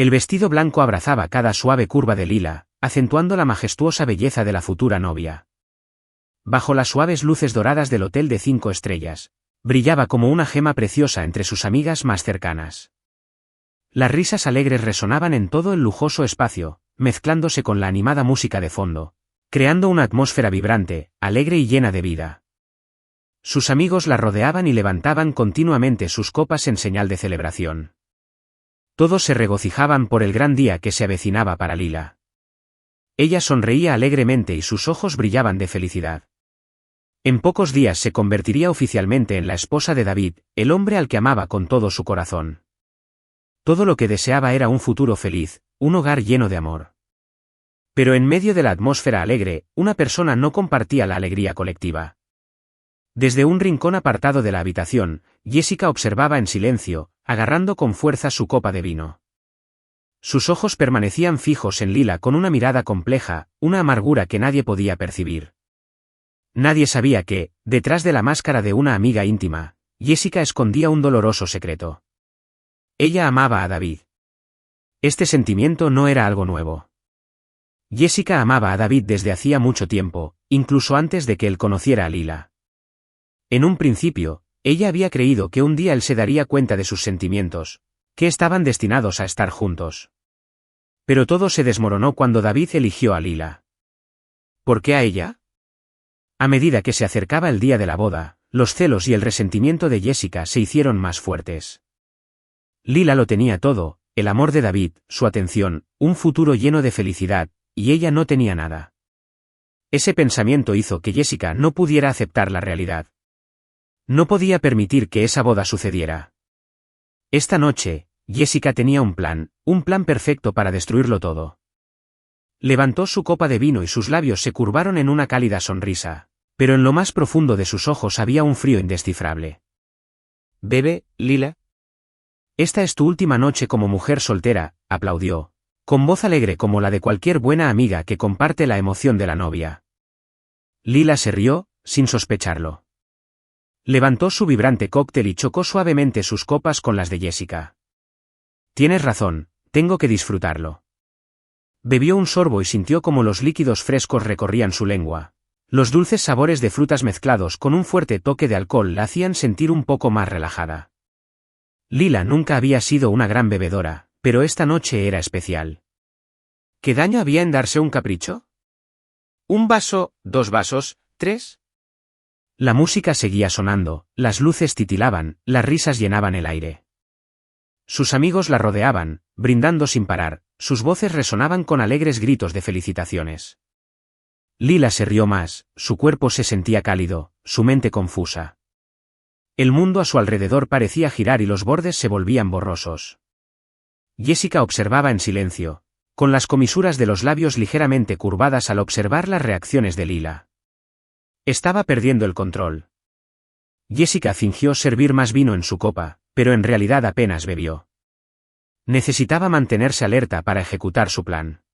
El vestido blanco abrazaba cada suave curva de Lila, acentuando la majestuosa belleza de la futura novia. Bajo las suaves luces doradas del hotel de 5 estrellas, brillaba como una gema preciosa entre sus amigas más cercanas. Las risas alegres resonaban en todo el lujoso espacio, mezclándose con la animada música de fondo, creando una atmósfera vibrante, alegre y llena de vida. Sus amigos la rodeaban y levantaban continuamente sus copas en señal de celebración. Todos se regocijaban por el gran día que se avecinaba para Lila. Ella sonreía alegremente y sus ojos brillaban de felicidad. En pocos días se convertiría oficialmente en la esposa de David, el hombre al que amaba con todo su corazón. Todo lo que deseaba era un futuro feliz, un hogar lleno de amor. Pero en medio de la atmósfera alegre, una persona no compartía la alegría colectiva. Desde un rincón apartado de la habitación, Jessica observaba en silencio, agarrando con fuerza su copa de vino. Sus ojos permanecían fijos en Lila con una mirada compleja, una amargura que nadie podía percibir. Nadie sabía que, detrás de la máscara de una amiga íntima, Jessica escondía un doloroso secreto. Ella amaba a David. Este sentimiento no era algo nuevo. Jessica amaba a David desde hacía mucho tiempo, incluso antes de que él conociera a Lila. En un principio, ella había creído que un día él se daría cuenta de sus sentimientos, que estaban destinados a estar juntos. Pero todo se desmoronó cuando David eligió a Lila. ¿Por qué a ella? A medida que se acercaba el día de la boda, los celos y el resentimiento de Jessica se hicieron más fuertes. Lila lo tenía todo, el amor de David, su atención, un futuro lleno de felicidad, y ella no tenía nada. Ese pensamiento hizo que Jessica no pudiera aceptar la realidad. No podía permitir que esa boda sucediera. Esta noche, Jessica tenía un plan perfecto para destruirlo todo. Levantó su copa de vino y sus labios se curvaron en una cálida sonrisa, pero en lo más profundo de sus ojos había un frío indescifrable. «Bebe, Lila. Esta es tu última noche como mujer soltera», aplaudió, con voz alegre como la de cualquier buena amiga que comparte la emoción de la novia. Lila se rió, sin sospecharlo. Levantó su vibrante cóctel y chocó suavemente sus copas con las de Jessica. «Tienes razón, tengo que disfrutarlo». Bebió un sorbo y sintió como los líquidos frescos recorrían su lengua. Los dulces sabores de frutas mezclados con un fuerte toque de alcohol la hacían sentir un poco más relajada. Lila nunca había sido una gran bebedora, pero esta noche era especial. ¿Qué daño había en darse un capricho? ¿Un vaso, 2 vasos, 3? La música seguía sonando, las luces titilaban, las risas llenaban el aire. Sus amigos la rodeaban, brindando sin parar, sus voces resonaban con alegres gritos de felicitaciones. Lila se rió más, su cuerpo se sentía cálido, su mente confusa. El mundo a su alrededor parecía girar y los bordes se volvían borrosos. Jessica observaba en silencio, con las comisuras de los labios ligeramente curvadas al observar las reacciones de Lila. Estaba perdiendo el control. Jessica fingió servir más vino en su copa, pero en realidad apenas bebió. Necesitaba mantenerse alerta para ejecutar su plan.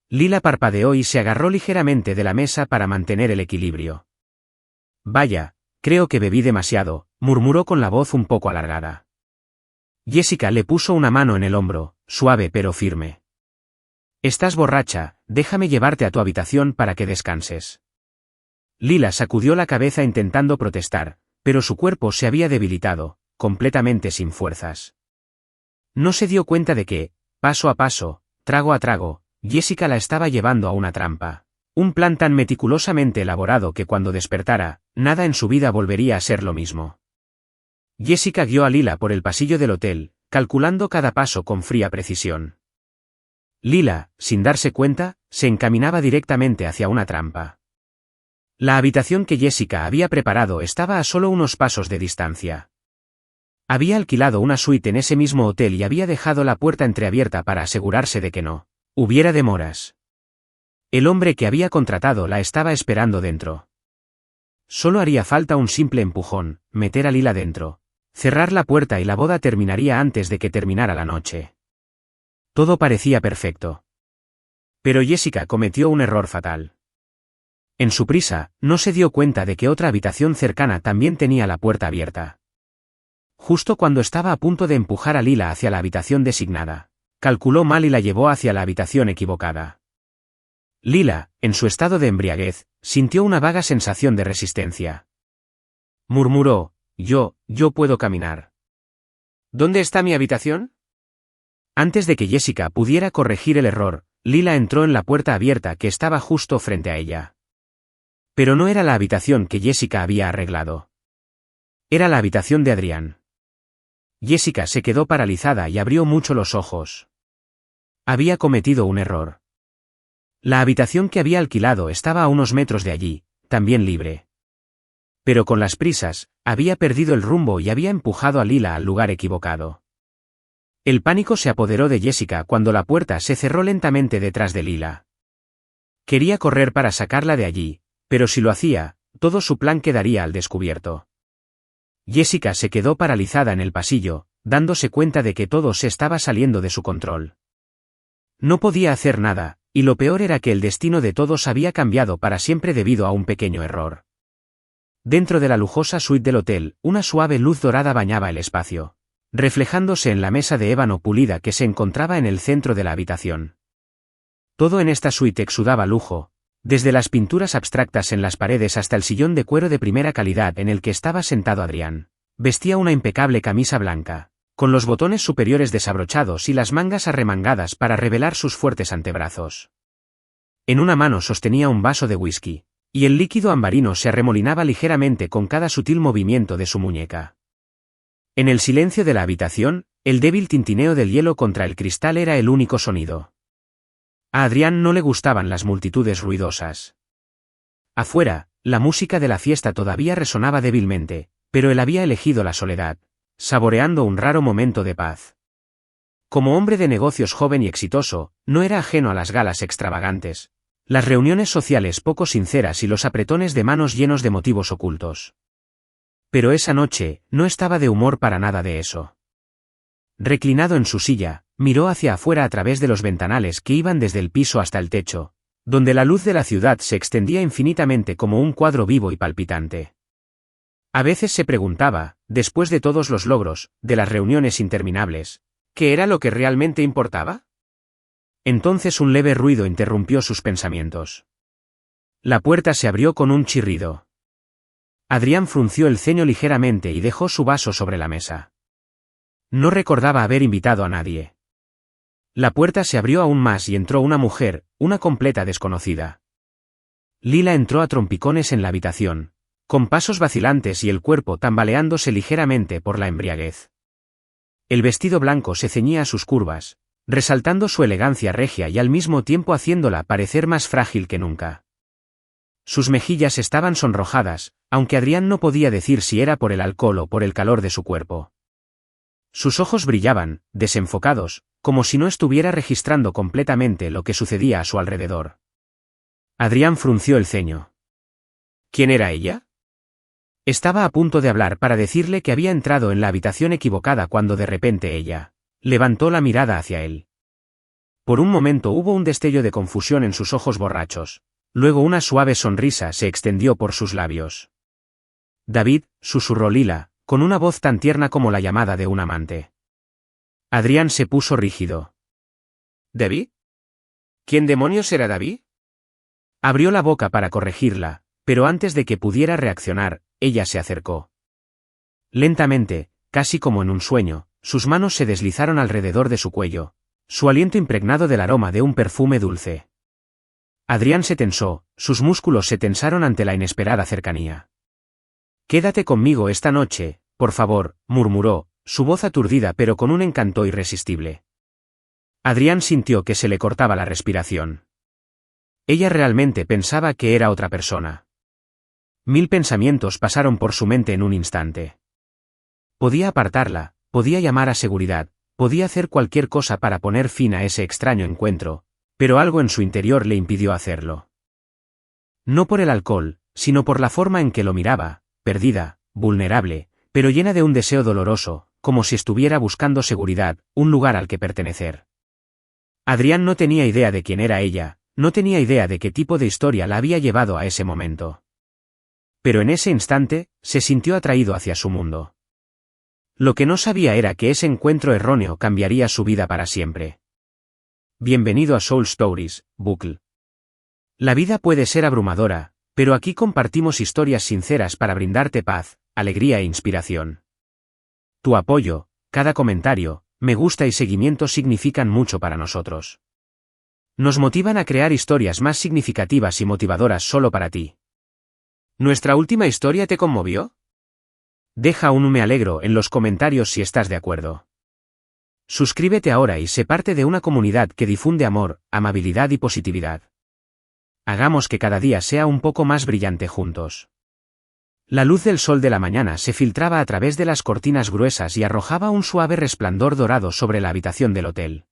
Lila parpadeó y se agarró ligeramente de la mesa para mantener el equilibrio. «Vaya, creo que bebí demasiado», murmuró con la voz un poco alargada. Jessica le puso una mano en el hombro, suave pero firme. «Estás borracha, déjame llevarte a tu habitación para que descanses». Lila sacudió la cabeza intentando protestar, pero su cuerpo se había debilitado, completamente sin fuerzas. No se dio cuenta de que, paso a paso, trago a trago, Jessica la estaba llevando a una trampa. Un plan tan meticulosamente elaborado que cuando despertara, nada en su vida volvería a ser lo mismo. Jessica guió a Lila por el pasillo del hotel, calculando cada paso con fría precisión. Lila, sin darse cuenta, se encaminaba directamente hacia una trampa. La habitación que Jessica había preparado estaba a solo unos pasos de distancia. Había alquilado una suite en ese mismo hotel y había dejado la puerta entreabierta para asegurarse de que no hubiera demoras. El hombre que había contratado la estaba esperando dentro. Solo haría falta un simple empujón, meter a Lila dentro, cerrar la puerta y la boda terminaría antes de que terminara la noche. Todo parecía perfecto. Pero Jessica cometió un error fatal. En su prisa, no se dio cuenta de que otra habitación cercana también tenía la puerta abierta. Justo cuando estaba a punto de empujar a Lila hacia la habitación designada, calculó mal y la llevó hacia la habitación equivocada. Lila, en su estado de embriaguez, sintió una vaga sensación de resistencia. Murmuró, yo puedo caminar. ¿Dónde está mi habitación? Antes de que Jessica pudiera corregir el error, Lila entró en la puerta abierta que estaba justo frente a ella. Pero no era la habitación que Jessica había arreglado. Era la habitación de Adrián. Jessica se quedó paralizada y abrió mucho los ojos. Había cometido un error. La habitación que había alquilado estaba a unos metros de allí, también libre. Pero con las prisas, había perdido el rumbo y había empujado a Lila al lugar equivocado. El pánico se apoderó de Jessica cuando la puerta se cerró lentamente detrás de Lila. Quería correr para sacarla de allí, pero si lo hacía, todo su plan quedaría al descubierto. Jessica se quedó paralizada en el pasillo, dándose cuenta de que todo se estaba saliendo de su control. No podía hacer nada, y lo peor era que el destino de todos había cambiado para siempre debido a un pequeño error. Dentro de la lujosa suite del hotel, una suave luz dorada bañaba el espacio, reflejándose en la mesa de ébano pulida que se encontraba en el centro de la habitación. Todo en esta suite exudaba lujo, desde las pinturas abstractas en las paredes hasta el sillón de cuero de primera calidad en el que estaba sentado Adrián. Vestía una impecable camisa blanca, con los botones superiores desabrochados y las mangas arremangadas para revelar sus fuertes antebrazos. En una mano sostenía un vaso de whisky, y el líquido ambarino se arremolinaba ligeramente con cada sutil movimiento de su muñeca. En el silencio de la habitación, el débil tintineo del hielo contra el cristal era el único sonido. A Adrián no le gustaban las multitudes ruidosas. Afuera, la música de la fiesta todavía resonaba débilmente, pero él había elegido la soledad, saboreando un raro momento de paz. Como hombre de negocios joven y exitoso, no era ajeno a las galas extravagantes, las reuniones sociales poco sinceras y los apretones de manos llenos de motivos ocultos. Pero esa noche, no estaba de humor para nada de eso. Reclinado en su silla, miró hacia afuera a través de los ventanales que iban desde el piso hasta el techo, donde la luz de la ciudad se extendía infinitamente como un cuadro vivo y palpitante. A veces se preguntaba, después de todos los logros, de las reuniones interminables, ¿qué era lo que realmente importaba? Entonces un leve ruido interrumpió sus pensamientos. La puerta se abrió con un chirrido. Adrián frunció el ceño ligeramente y dejó su vaso sobre la mesa. No recordaba haber invitado a nadie. La puerta se abrió aún más y entró una mujer, una completa desconocida. Lila entró a trompicones en la habitación, con pasos vacilantes y el cuerpo tambaleándose ligeramente por la embriaguez. El vestido blanco se ceñía a sus curvas, resaltando su elegancia regia y al mismo tiempo haciéndola parecer más frágil que nunca. Sus mejillas estaban sonrojadas, aunque Adrián no podía decir si era por el alcohol o por el calor de su cuerpo. Sus ojos brillaban, desenfocados, como si no estuviera registrando completamente lo que sucedía a su alrededor. Adrián frunció el ceño. ¿Quién era ella? Estaba a punto de hablar para decirle que había entrado en la habitación equivocada cuando de repente ella levantó la mirada hacia él. Por un momento hubo un destello de confusión en sus ojos borrachos, luego una suave sonrisa se extendió por sus labios. David, susurró Lila, con una voz tan tierna como la llamada de un amante. Adrián se puso rígido. ¿David? ¿Quién demonios era David? Abrió la boca para corregirla, pero antes de que pudiera reaccionar, ella se acercó. Lentamente, casi como en un sueño, sus manos se deslizaron alrededor de su cuello, su aliento impregnado del aroma de un perfume dulce. Adrián se tensó, sus músculos se tensaron ante la inesperada cercanía. «Quédate conmigo esta noche, por favor», murmuró, su voz aturdida pero con un encanto irresistible. Adrián sintió que se le cortaba la respiración. Ella realmente pensaba que era otra persona. 1000 pensamientos pasaron por su mente en un instante. Podía apartarla, podía llamar a seguridad, podía hacer cualquier cosa para poner fin a ese extraño encuentro, pero algo en su interior le impidió hacerlo. No por el alcohol, sino por la forma en que lo miraba, perdida, vulnerable, pero llena de un deseo doloroso, como si estuviera buscando seguridad, un lugar al que pertenecer. Adrián no tenía idea de quién era ella, no tenía idea de qué tipo de historia la había llevado a ese momento. Pero en ese instante, se sintió atraído hacia su mundo. Lo que no sabía era que ese encuentro erróneo cambiaría su vida para siempre. Bienvenido a Soul Stories, Buckle. La vida puede ser abrumadora, pero aquí compartimos historias sinceras para brindarte paz, alegría e inspiración. Tu apoyo, cada comentario, me gusta y seguimiento significan mucho para nosotros. Nos motivan a crear historias más significativas y motivadoras solo para ti. ¿Nuestra última historia te conmovió? Deja un me alegro en los comentarios si estás de acuerdo. Suscríbete ahora y sé parte de una comunidad que difunde amor, amabilidad y positividad. Hagamos que cada día sea un poco más brillante juntos. La luz del sol de la mañana se filtraba a través de las cortinas gruesas y arrojaba un suave resplandor dorado sobre la habitación del hotel.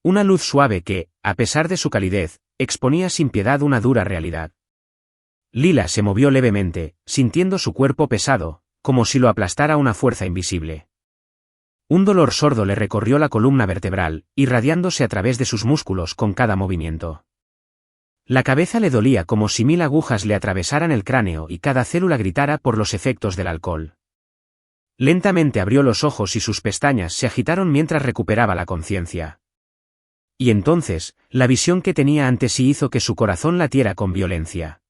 Una luz suave que, a pesar de su calidez, exponía sin piedad una dura realidad. Lila se movió levemente, sintiendo su cuerpo pesado, como si lo aplastara una fuerza invisible. Un dolor sordo le recorrió la columna vertebral, irradiándose a través de sus músculos con cada movimiento. La cabeza le dolía como si 1000 agujas le atravesaran el cráneo y cada célula gritara por los efectos del alcohol. Lentamente abrió los ojos y sus pestañas se agitaron mientras recuperaba la conciencia. Y entonces, la visión que tenía ante sí hizo que su corazón latiera con violencia.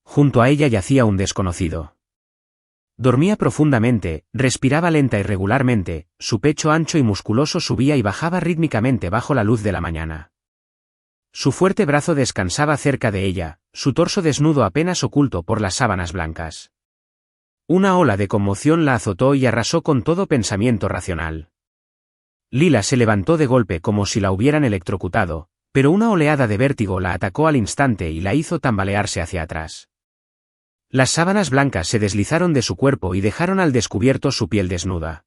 Junto a ella yacía un desconocido. Dormía profundamente, respiraba lenta y regularmente, su pecho ancho y musculoso subía y bajaba rítmicamente bajo la luz de la mañana. Su fuerte brazo descansaba cerca de ella, su torso desnudo apenas oculto por las sábanas blancas. Una ola de conmoción la azotó y arrasó con todo pensamiento racional. Lila se levantó de golpe como si la hubieran electrocutado, pero una oleada de vértigo la atacó al instante y la hizo tambalearse hacia atrás. Las sábanas blancas se deslizaron de su cuerpo y dejaron al descubierto su piel desnuda.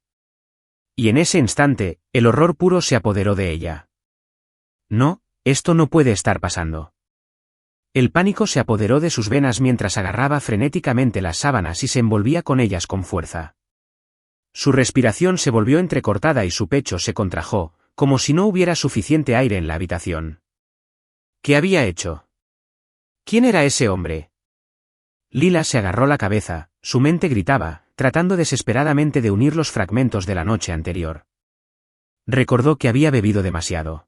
Y en ese instante, el horror puro se apoderó de ella. No, esto no puede estar pasando. El pánico se apoderó de sus venas mientras agarraba frenéticamente las sábanas y se envolvía con ellas con fuerza. Su respiración se volvió entrecortada y su pecho se contrajo, como si no hubiera suficiente aire en la habitación. ¿Qué había hecho? ¿Quién era ese hombre? Lila se agarró la cabeza, su mente gritaba, tratando desesperadamente de unir los fragmentos de la noche anterior. Recordó que había bebido demasiado.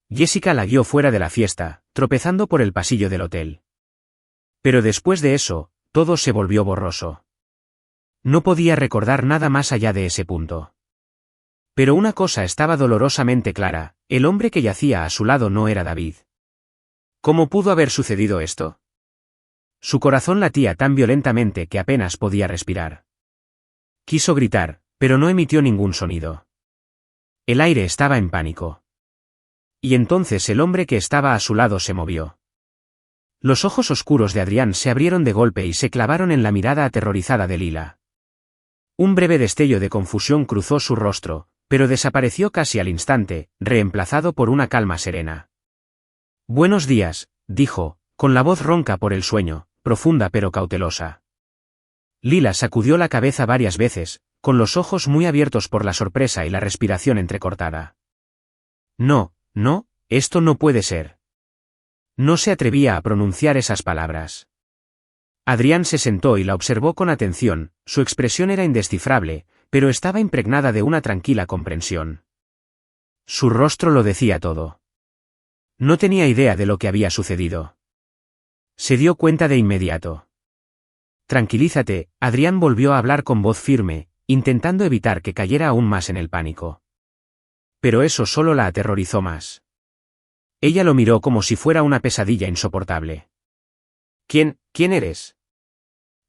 Jessica la guió fuera de la fiesta, tropezando por el pasillo del hotel. Pero después de eso, todo se volvió borroso. No podía recordar nada más allá de ese punto. Pero una cosa estaba dolorosamente clara, el hombre que yacía a su lado no era David. ¿Cómo pudo haber sucedido esto? Su corazón latía tan violentamente que apenas podía respirar. Quiso gritar, pero no emitió ningún sonido. El aire estaba en pánico. Y entonces el hombre que estaba a su lado se movió. Los ojos oscuros de Adrián se abrieron de golpe y se clavaron en la mirada aterrorizada de Lila. Un breve destello de confusión cruzó su rostro, pero desapareció casi al instante, reemplazado por una calma serena. «Buenos días», dijo, con la voz ronca por el sueño, profunda pero cautelosa. Lila sacudió la cabeza varias veces, con los ojos muy abiertos por la sorpresa y la respiración entrecortada. «No, no, esto no puede ser». No se atrevía a pronunciar esas palabras. Adrián se sentó y la observó con atención, su expresión era indescifrable, pero estaba impregnada de una tranquila comprensión. Su rostro lo decía todo. No tenía idea de lo que había sucedido. Se dio cuenta de inmediato. «Tranquilízate», Adrián volvió a hablar con voz firme, intentando evitar que cayera aún más en el pánico. Pero eso solo la aterrorizó más. Ella lo miró como si fuera una pesadilla insoportable. ¿Quién eres?»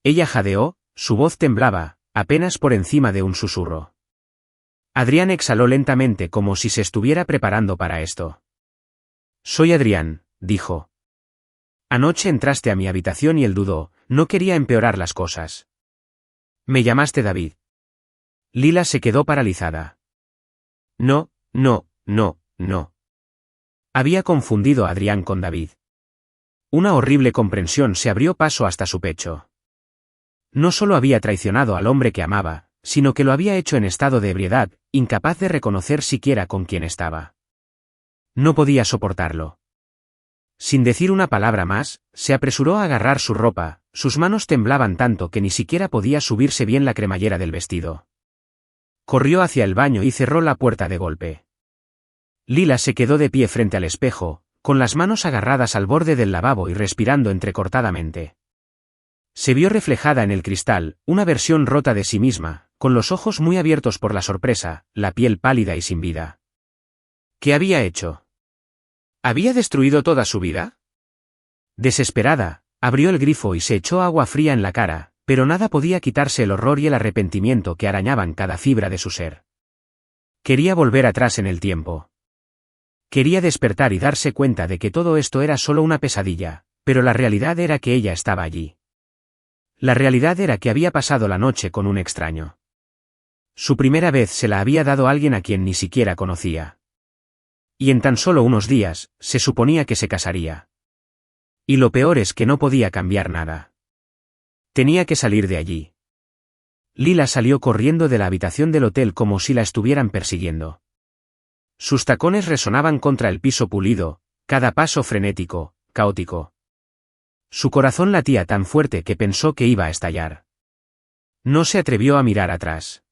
Ella jadeó, su voz temblaba, apenas por encima de un susurro. Adrián exhaló lentamente como si se estuviera preparando para esto. «Soy Adrián», dijo. «Anoche entraste a mi habitación y él dudó, no quería empeorar las cosas. Me llamaste David». Lila se quedó paralizada. No. Había confundido a Adrián con David. Una horrible comprensión se abrió paso hasta su pecho. No solo había traicionado al hombre que amaba, sino que lo había hecho en estado de ebriedad, incapaz de reconocer siquiera con quién estaba. No podía soportarlo. Sin decir una palabra más, se apresuró a agarrar su ropa, sus manos temblaban tanto que ni siquiera podía subirse bien la cremallera del vestido. Corrió hacia el baño y cerró la puerta de golpe. Lila se quedó de pie frente al espejo, con las manos agarradas al borde del lavabo y respirando entrecortadamente. Se vio reflejada en el cristal, una versión rota de sí misma, con los ojos muy abiertos por la sorpresa, la piel pálida y sin vida. ¿Qué había hecho? ¿Había destruido toda su vida? Desesperada, abrió el grifo y se echó agua fría en la cara, pero nada podía quitarse el horror y el arrepentimiento que arañaban cada fibra de su ser. Quería volver atrás en el tiempo. Quería despertar y darse cuenta de que todo esto era solo una pesadilla, pero la realidad era que ella estaba allí. La realidad era que había pasado la noche con un extraño. Su primera vez se la había dado alguien a quien ni siquiera conocía. Y en tan solo unos días, se suponía que se casaría. Y lo peor es que no podía cambiar nada. Tenía que salir de allí. Lila salió corriendo de la habitación del hotel como si la estuvieran persiguiendo. Sus tacones resonaban contra el piso pulido, cada paso frenético, caótico. Su corazón latía tan fuerte que pensó que iba a estallar. No se atrevió a mirar atrás.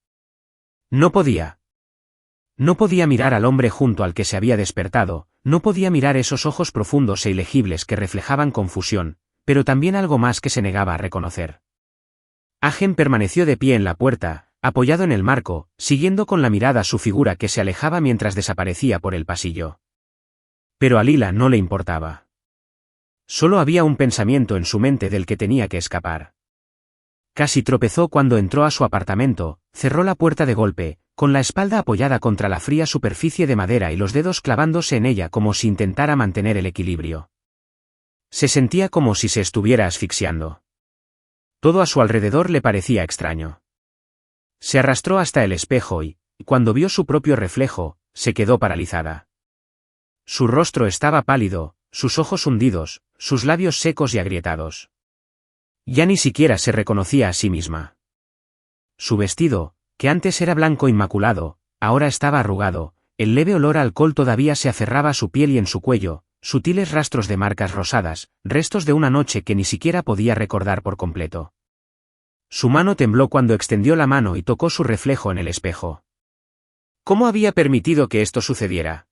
No podía. No podía mirar al hombre junto al que se había despertado, no podía mirar esos ojos profundos e ilegibles que reflejaban confusión, pero también algo más que se negaba a reconocer. Agen permaneció de pie en la puerta, apoyado en el marco, siguiendo con la mirada su figura que se alejaba mientras desaparecía por el pasillo. Pero a Lila no le importaba. Solo había un pensamiento en su mente del que tenía que escapar. Casi tropezó cuando entró a su apartamento, cerró la puerta de golpe, con la espalda apoyada contra la fría superficie de madera y los dedos clavándose en ella como si intentara mantener el equilibrio. Se sentía como si se estuviera asfixiando. Todo a su alrededor le parecía extraño. Se arrastró hasta el espejo y, cuando vio su propio reflejo, se quedó paralizada. Su rostro estaba pálido, sus ojos hundidos, sus labios secos y agrietados. Ya ni siquiera se reconocía a sí misma. Su vestido, que antes era blanco inmaculado, ahora estaba arrugado, el leve olor a alcohol todavía se aferraba a su piel y en su cuello, sutiles rastros de marcas rosadas, restos de una noche que ni siquiera podía recordar por completo. Su mano tembló cuando extendió la mano y tocó su reflejo en el espejo. ¿Cómo había permitido que esto sucediera?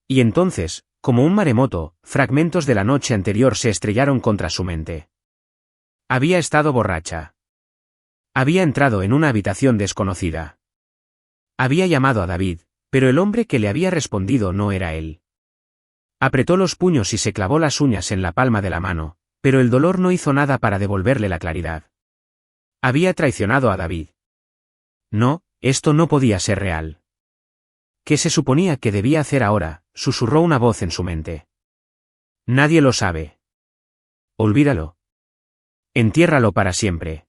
Y entonces, como un maremoto, fragmentos de la noche anterior se estrellaron contra su mente. Había estado borracha. Había entrado en una habitación desconocida. Había llamado a David, pero el hombre que le había respondido no era él. Apretó los puños y se clavó las uñas en la palma de la mano, pero el dolor no hizo nada para devolverle la claridad. Había traicionado a David. No, esto no podía ser real. ¿Qué se suponía que debía hacer ahora?, susurró una voz en su mente. Nadie lo sabe. Olvídalo. Entiérralo para siempre.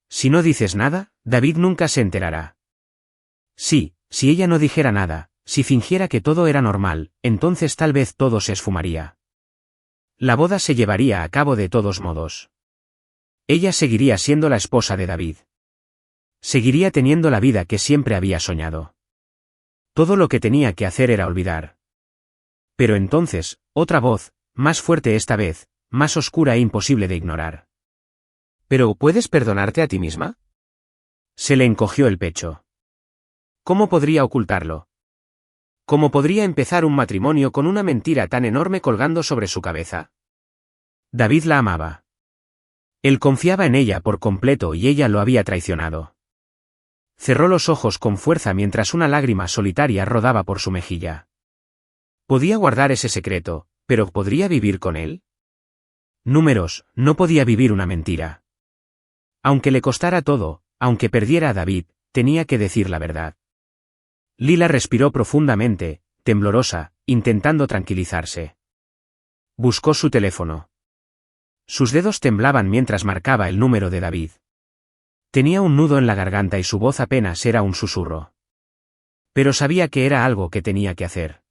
Si no dices nada, David nunca se enterará. Sí, si ella no dijera nada, si fingiera que todo era normal, entonces tal vez todo se esfumaría. La boda se llevaría a cabo de todos modos. Ella seguiría siendo la esposa de David. Seguiría teniendo la vida que siempre había soñado. Todo lo que tenía que hacer era olvidar. Pero entonces, otra voz, más fuerte esta vez, más oscura e imposible de ignorar. ¿Pero puedes perdonarte a ti misma? Se le encogió el pecho. ¿Cómo podría ocultarlo? ¿Cómo podría empezar un matrimonio con una mentira tan enorme colgando sobre su cabeza? David la amaba. Él confiaba en ella por completo y ella lo había traicionado. Cerró los ojos con fuerza mientras una lágrima solitaria rodaba por su mejilla. Podía guardar ese secreto, pero ¿podría vivir con él? Números, no podía vivir una mentira. Aunque le costara todo, aunque perdiera a David, tenía que decir la verdad. Lila respiró profundamente, temblorosa, intentando tranquilizarse. Buscó su teléfono. Sus dedos temblaban mientras marcaba el número de David. Tenía un nudo en la garganta y su voz apenas era un susurro. Pero sabía que era algo que tenía que hacer.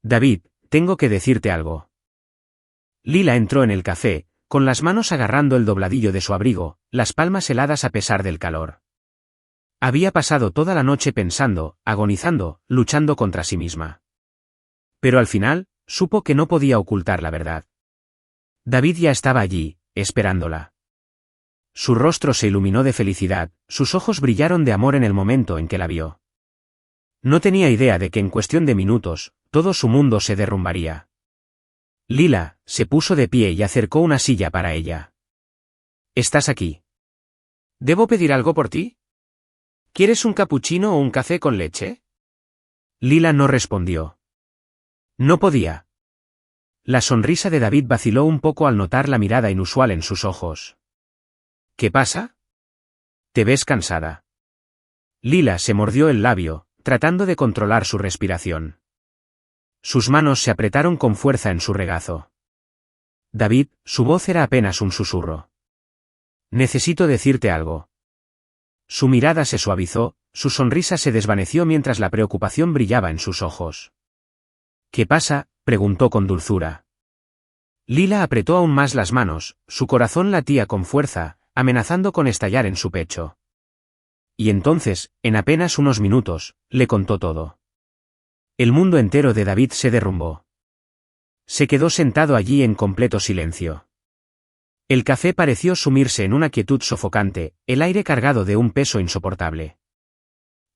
David, tengo que decirte algo. Lila entró en el café, con las manos agarrando el dobladillo de su abrigo, las palmas heladas a pesar del calor. Había pasado toda la noche pensando, agonizando, luchando contra sí misma. Pero al final, supo que no podía ocultar la verdad. David ya estaba allí, esperándola. Su rostro se iluminó de felicidad, sus ojos brillaron de amor en el momento en que la vio. No tenía idea de que en cuestión de minutos, todo su mundo se derrumbaría. Lila se puso de pie y acercó una silla para ella. ¿Estás aquí? ¿Debo pedir algo por ti? ¿Quieres un capuchino o un café con leche? Lila no respondió. No podía. La sonrisa de David vaciló un poco al notar la mirada inusual en sus ojos. ¿Qué pasa? ¿Te ves cansada? Lila se mordió el labio, tratando de controlar su respiración. Sus manos se apretaron con fuerza en su regazo. David, su voz era apenas un susurro. Necesito decirte algo. Su mirada se suavizó, su sonrisa se desvaneció mientras la preocupación brillaba en sus ojos. ¿Qué pasa?, preguntó con dulzura. Lila apretó aún más las manos, su corazón latía con fuerza, amenazando con estallar en su pecho. Y entonces, en apenas unos minutos, le contó todo. El mundo entero de David se derrumbó. Se quedó sentado allí en completo silencio. El café pareció sumirse en una quietud sofocante, el aire cargado de un peso insoportable.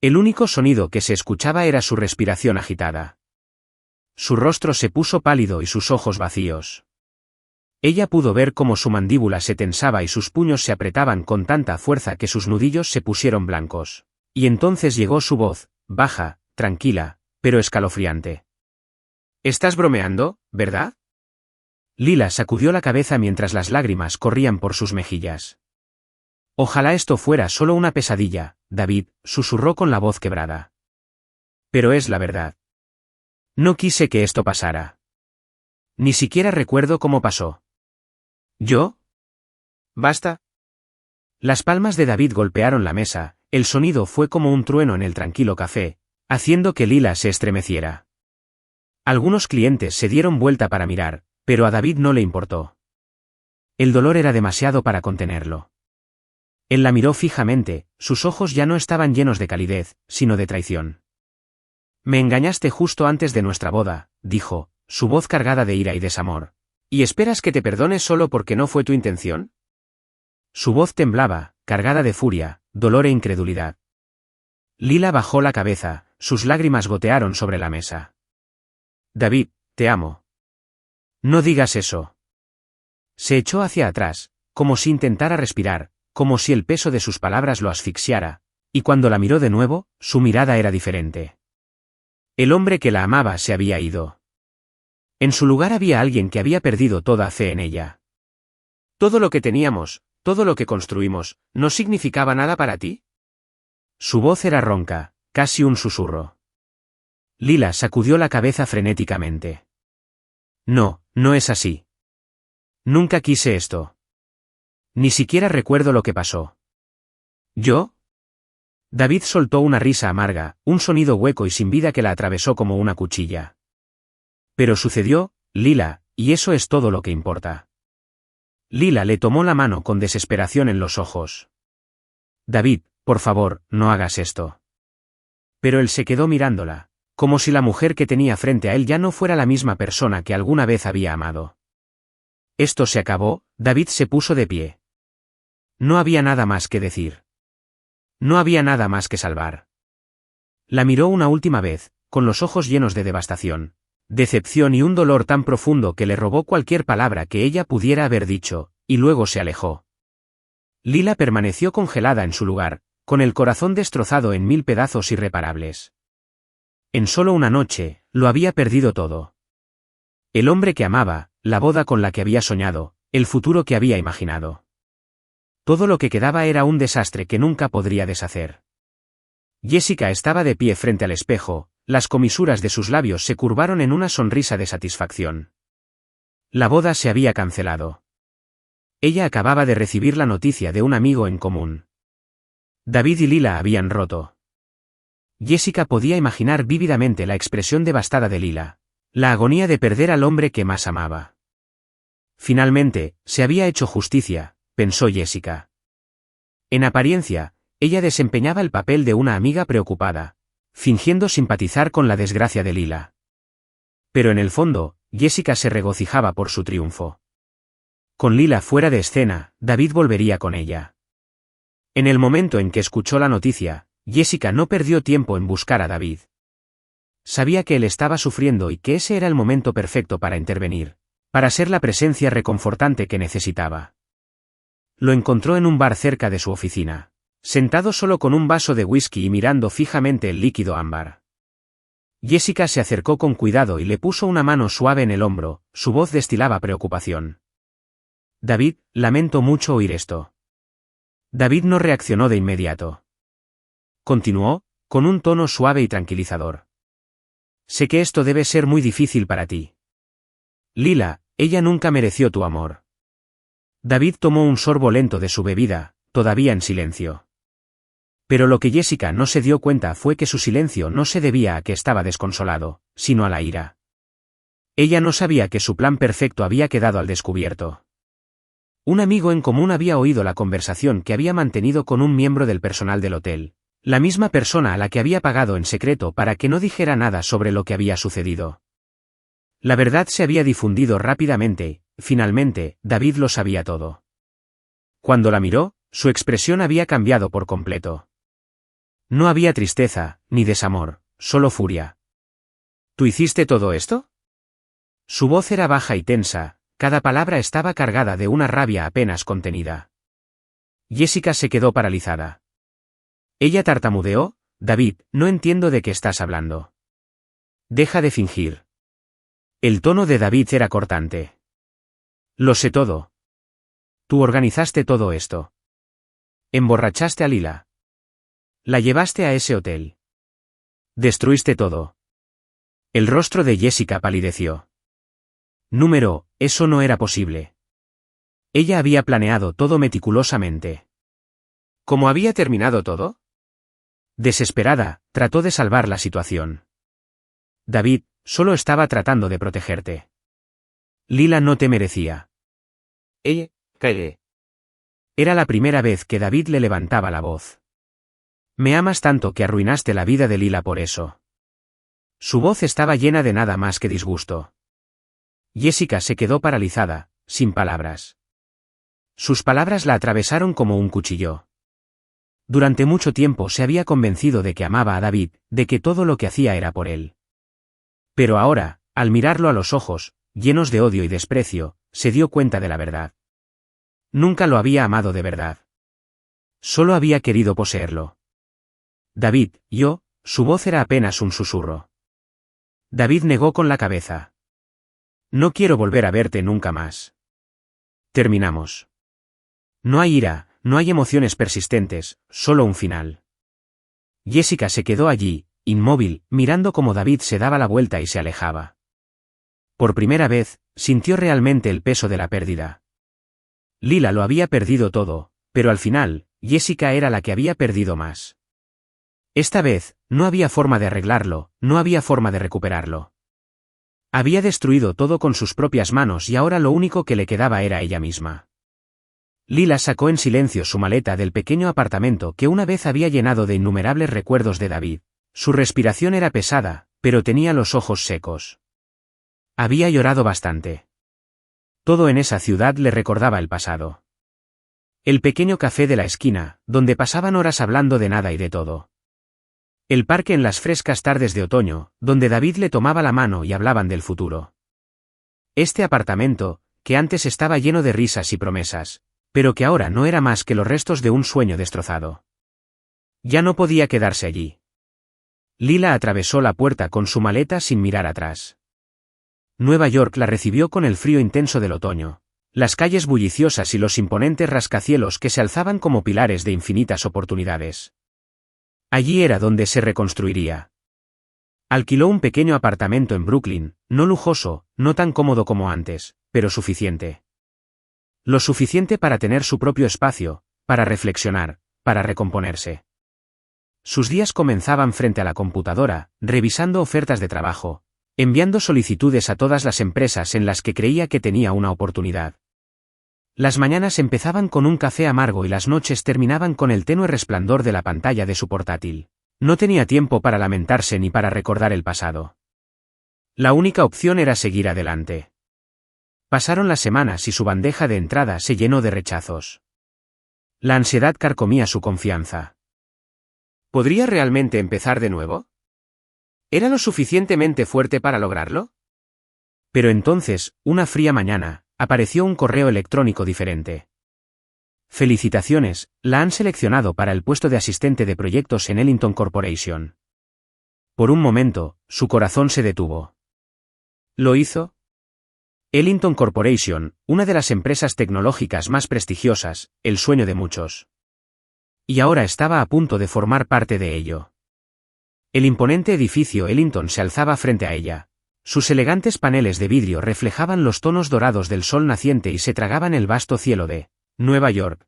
El único sonido que se escuchaba era su respiración agitada. Su rostro se puso pálido y sus ojos vacíos. Ella pudo ver cómo su mandíbula se tensaba y sus puños se apretaban con tanta fuerza que sus nudillos se pusieron blancos. Y entonces llegó su voz, baja, tranquila, pero escalofriante. ¿Estás bromeando, verdad? Lila sacudió la cabeza mientras las lágrimas corrían por sus mejillas. Ojalá esto fuera solo una pesadilla, David, susurró con la voz quebrada. Pero es la verdad. No quise que esto pasara. Ni siquiera recuerdo cómo pasó. ¿Yo? ¿Basta? Las palmas de David golpearon la mesa, el sonido fue como un trueno en el tranquilo café, haciendo que Lila se estremeciera. Algunos clientes se dieron vuelta para mirar, pero a David no le importó. El dolor era demasiado para contenerlo. Él la miró fijamente, sus ojos ya no estaban llenos de calidez, sino de traición. Me engañaste justo antes de nuestra boda, dijo, su voz cargada de ira y desamor. ¿Y esperas que te perdone solo porque no fue tu intención? Su voz temblaba, cargada de furia, dolor e incredulidad. Lila bajó la cabeza, sus lágrimas gotearon sobre la mesa. David, te amo. No digas eso. Se echó hacia atrás, como si intentara respirar, como si el peso de sus palabras lo asfixiara, y cuando la miró de nuevo, su mirada era diferente. El hombre que la amaba se había ido. En su lugar había alguien que había perdido toda fe en ella. ¿Todo lo que teníamos, todo lo que construimos, no significaba nada para ti? Su voz era ronca, casi un susurro. Lila sacudió la cabeza frenéticamente. No, no es así. Nunca quise esto. Ni siquiera recuerdo lo que pasó. ¿Yo? David soltó una risa amarga, un sonido hueco y sin vida que la atravesó como una cuchilla. Pero sucedió, Lila, y eso es todo lo que importa. Lila le tomó la mano con desesperación en los ojos. David, por favor, no hagas esto. Pero él se quedó mirándola, como si la mujer que tenía frente a él ya no fuera la misma persona que alguna vez había amado. Esto se acabó, David se puso de pie. No había nada más que decir. No había nada más que salvar. La miró una última vez, con los ojos llenos de devastación, decepción y un dolor tan profundo que le robó cualquier palabra que ella pudiera haber dicho, y luego se alejó. Lila permaneció congelada en su lugar, con el corazón destrozado en 1000 pedazos irreparables. En solo una noche, lo había perdido todo. El hombre que amaba, la boda con la que había soñado, el futuro que había imaginado. Todo lo que quedaba era un desastre que nunca podría deshacer. Jessica estaba de pie frente al espejo, las comisuras de sus labios se curvaron en una sonrisa de satisfacción. La boda se había cancelado. Ella acababa de recibir la noticia de un amigo en común. David y Lila habían roto. Jessica podía imaginar vívidamente la expresión devastada de Lila, la agonía de perder al hombre que más amaba. Finalmente, se había hecho justicia, pensó Jessica. En apariencia, ella desempeñaba el papel de una amiga preocupada, fingiendo simpatizar con la desgracia de Lila. Pero en el fondo, Jessica se regocijaba por su triunfo. Con Lila fuera de escena, David volvería con ella. En el momento en que escuchó la noticia, Jessica no perdió tiempo en buscar a David. Sabía que él estaba sufriendo y que ese era el momento perfecto para intervenir, para ser la presencia reconfortante que necesitaba. Lo encontró en un bar cerca de su oficina, sentado solo con un vaso de whisky y mirando fijamente el líquido ámbar. Jessica se acercó con cuidado y le puso una mano suave en el hombro, su voz destilaba preocupación. David, lamento mucho oír esto. David no reaccionó de inmediato. Continuó, con un tono suave y tranquilizador. Sé que esto debe ser muy difícil para ti. Lila, ella nunca mereció tu amor. David tomó un sorbo lento de su bebida, todavía en silencio. Pero lo que Jessica no se dio cuenta fue que su silencio no se debía a que estaba desconsolado, sino a la ira. Ella no sabía que su plan perfecto había quedado al descubierto. Un amigo en común había oído la conversación que había mantenido con un miembro del personal del hotel, la misma persona a la que había pagado en secreto para que no dijera nada sobre lo que había sucedido. La verdad se había difundido rápidamente, finalmente, David lo sabía todo. Cuando la miró, su expresión había cambiado por completo. No había tristeza, ni desamor, solo furia. ¿Tú hiciste todo esto? Su voz era baja y tensa, cada palabra estaba cargada de una rabia apenas contenida. Jessica se quedó paralizada. Ella tartamudeó, David, no entiendo de qué estás hablando. Deja de fingir. El tono de David era cortante. Lo sé todo. Tú organizaste todo esto. Emborrachaste a Lila. La llevaste a ese hotel. Destruiste todo. El rostro de Jessica palideció. Eso no era posible. Ella había planeado todo meticulosamente. ¿Cómo había terminado todo? Desesperada, trató de salvar la situación. David, solo estaba tratando de protegerte. Lila no te merecía. Callé. Era la primera vez que David le levantaba la voz. Me amas tanto que arruinaste la vida de Lila por eso. Su voz estaba llena de nada más que disgusto. Jessica se quedó paralizada, sin palabras. Sus palabras la atravesaron como un cuchillo. Durante mucho tiempo se había convencido de que amaba a David, de que todo lo que hacía era por él. Pero ahora, al mirarlo a los ojos, llenos de odio y desprecio, se dio cuenta de la verdad. Nunca lo había amado de verdad. Solo había querido poseerlo. David, su voz era apenas un susurro. David negó con la cabeza. No quiero volver a verte nunca más. Terminamos. No hay ira, no hay emociones persistentes, solo un final. Jessica se quedó allí, inmóvil, mirando cómo David se daba la vuelta y se alejaba. Por primera vez, sintió realmente el peso de la pérdida. Lila lo había perdido todo, pero al final, Jessica era la que había perdido más. Esta vez, no había forma de arreglarlo, no había forma de recuperarlo. Había destruido todo con sus propias manos y ahora lo único que le quedaba era ella misma. Lila sacó en silencio su maleta del pequeño apartamento que una vez había llenado de innumerables recuerdos de David. Su respiración era pesada, pero tenía los ojos secos. Había llorado bastante. Todo en esa ciudad le recordaba el pasado. El pequeño café de la esquina, donde pasaban horas hablando de nada y de todo. El parque en las frescas tardes de otoño, donde David le tomaba la mano y hablaban del futuro. Este apartamento, que antes estaba lleno de risas y promesas, pero que ahora no era más que los restos de un sueño destrozado. Ya no podía quedarse allí. Lila atravesó la puerta con su maleta sin mirar atrás. Nueva York la recibió con el frío intenso del otoño, las calles bulliciosas y los imponentes rascacielos que se alzaban como pilares de infinitas oportunidades. Allí era donde se reconstruiría. Alquiló un pequeño apartamento en Brooklyn, no lujoso, no tan cómodo como antes, pero suficiente. Lo suficiente para tener su propio espacio, para reflexionar, para recomponerse. Sus días comenzaban frente a la computadora, revisando ofertas de trabajo, enviando solicitudes a todas las empresas en las que creía que tenía una oportunidad. Las mañanas empezaban con un café amargo y las noches terminaban con el tenue resplandor de la pantalla de su portátil. No tenía tiempo para lamentarse ni para recordar el pasado. La única opción era seguir adelante. Pasaron las semanas y su bandeja de entrada se llenó de rechazos. La ansiedad carcomía su confianza. ¿Podría realmente empezar de nuevo? ¿Era lo suficientemente fuerte para lograrlo? Pero entonces, una fría mañana, apareció un correo electrónico diferente. Felicitaciones, la han seleccionado para el puesto de asistente de proyectos en Ellington Corporation. Por un momento, su corazón se detuvo. ¿Lo hizo? Ellington Corporation, una de las empresas tecnológicas más prestigiosas, el sueño de muchos. Y ahora estaba a punto de formar parte de ello. El imponente edificio Ellington se alzaba frente a ella. Sus elegantes paneles de vidrio reflejaban los tonos dorados del sol naciente y se tragaban el vasto cielo de Nueva York.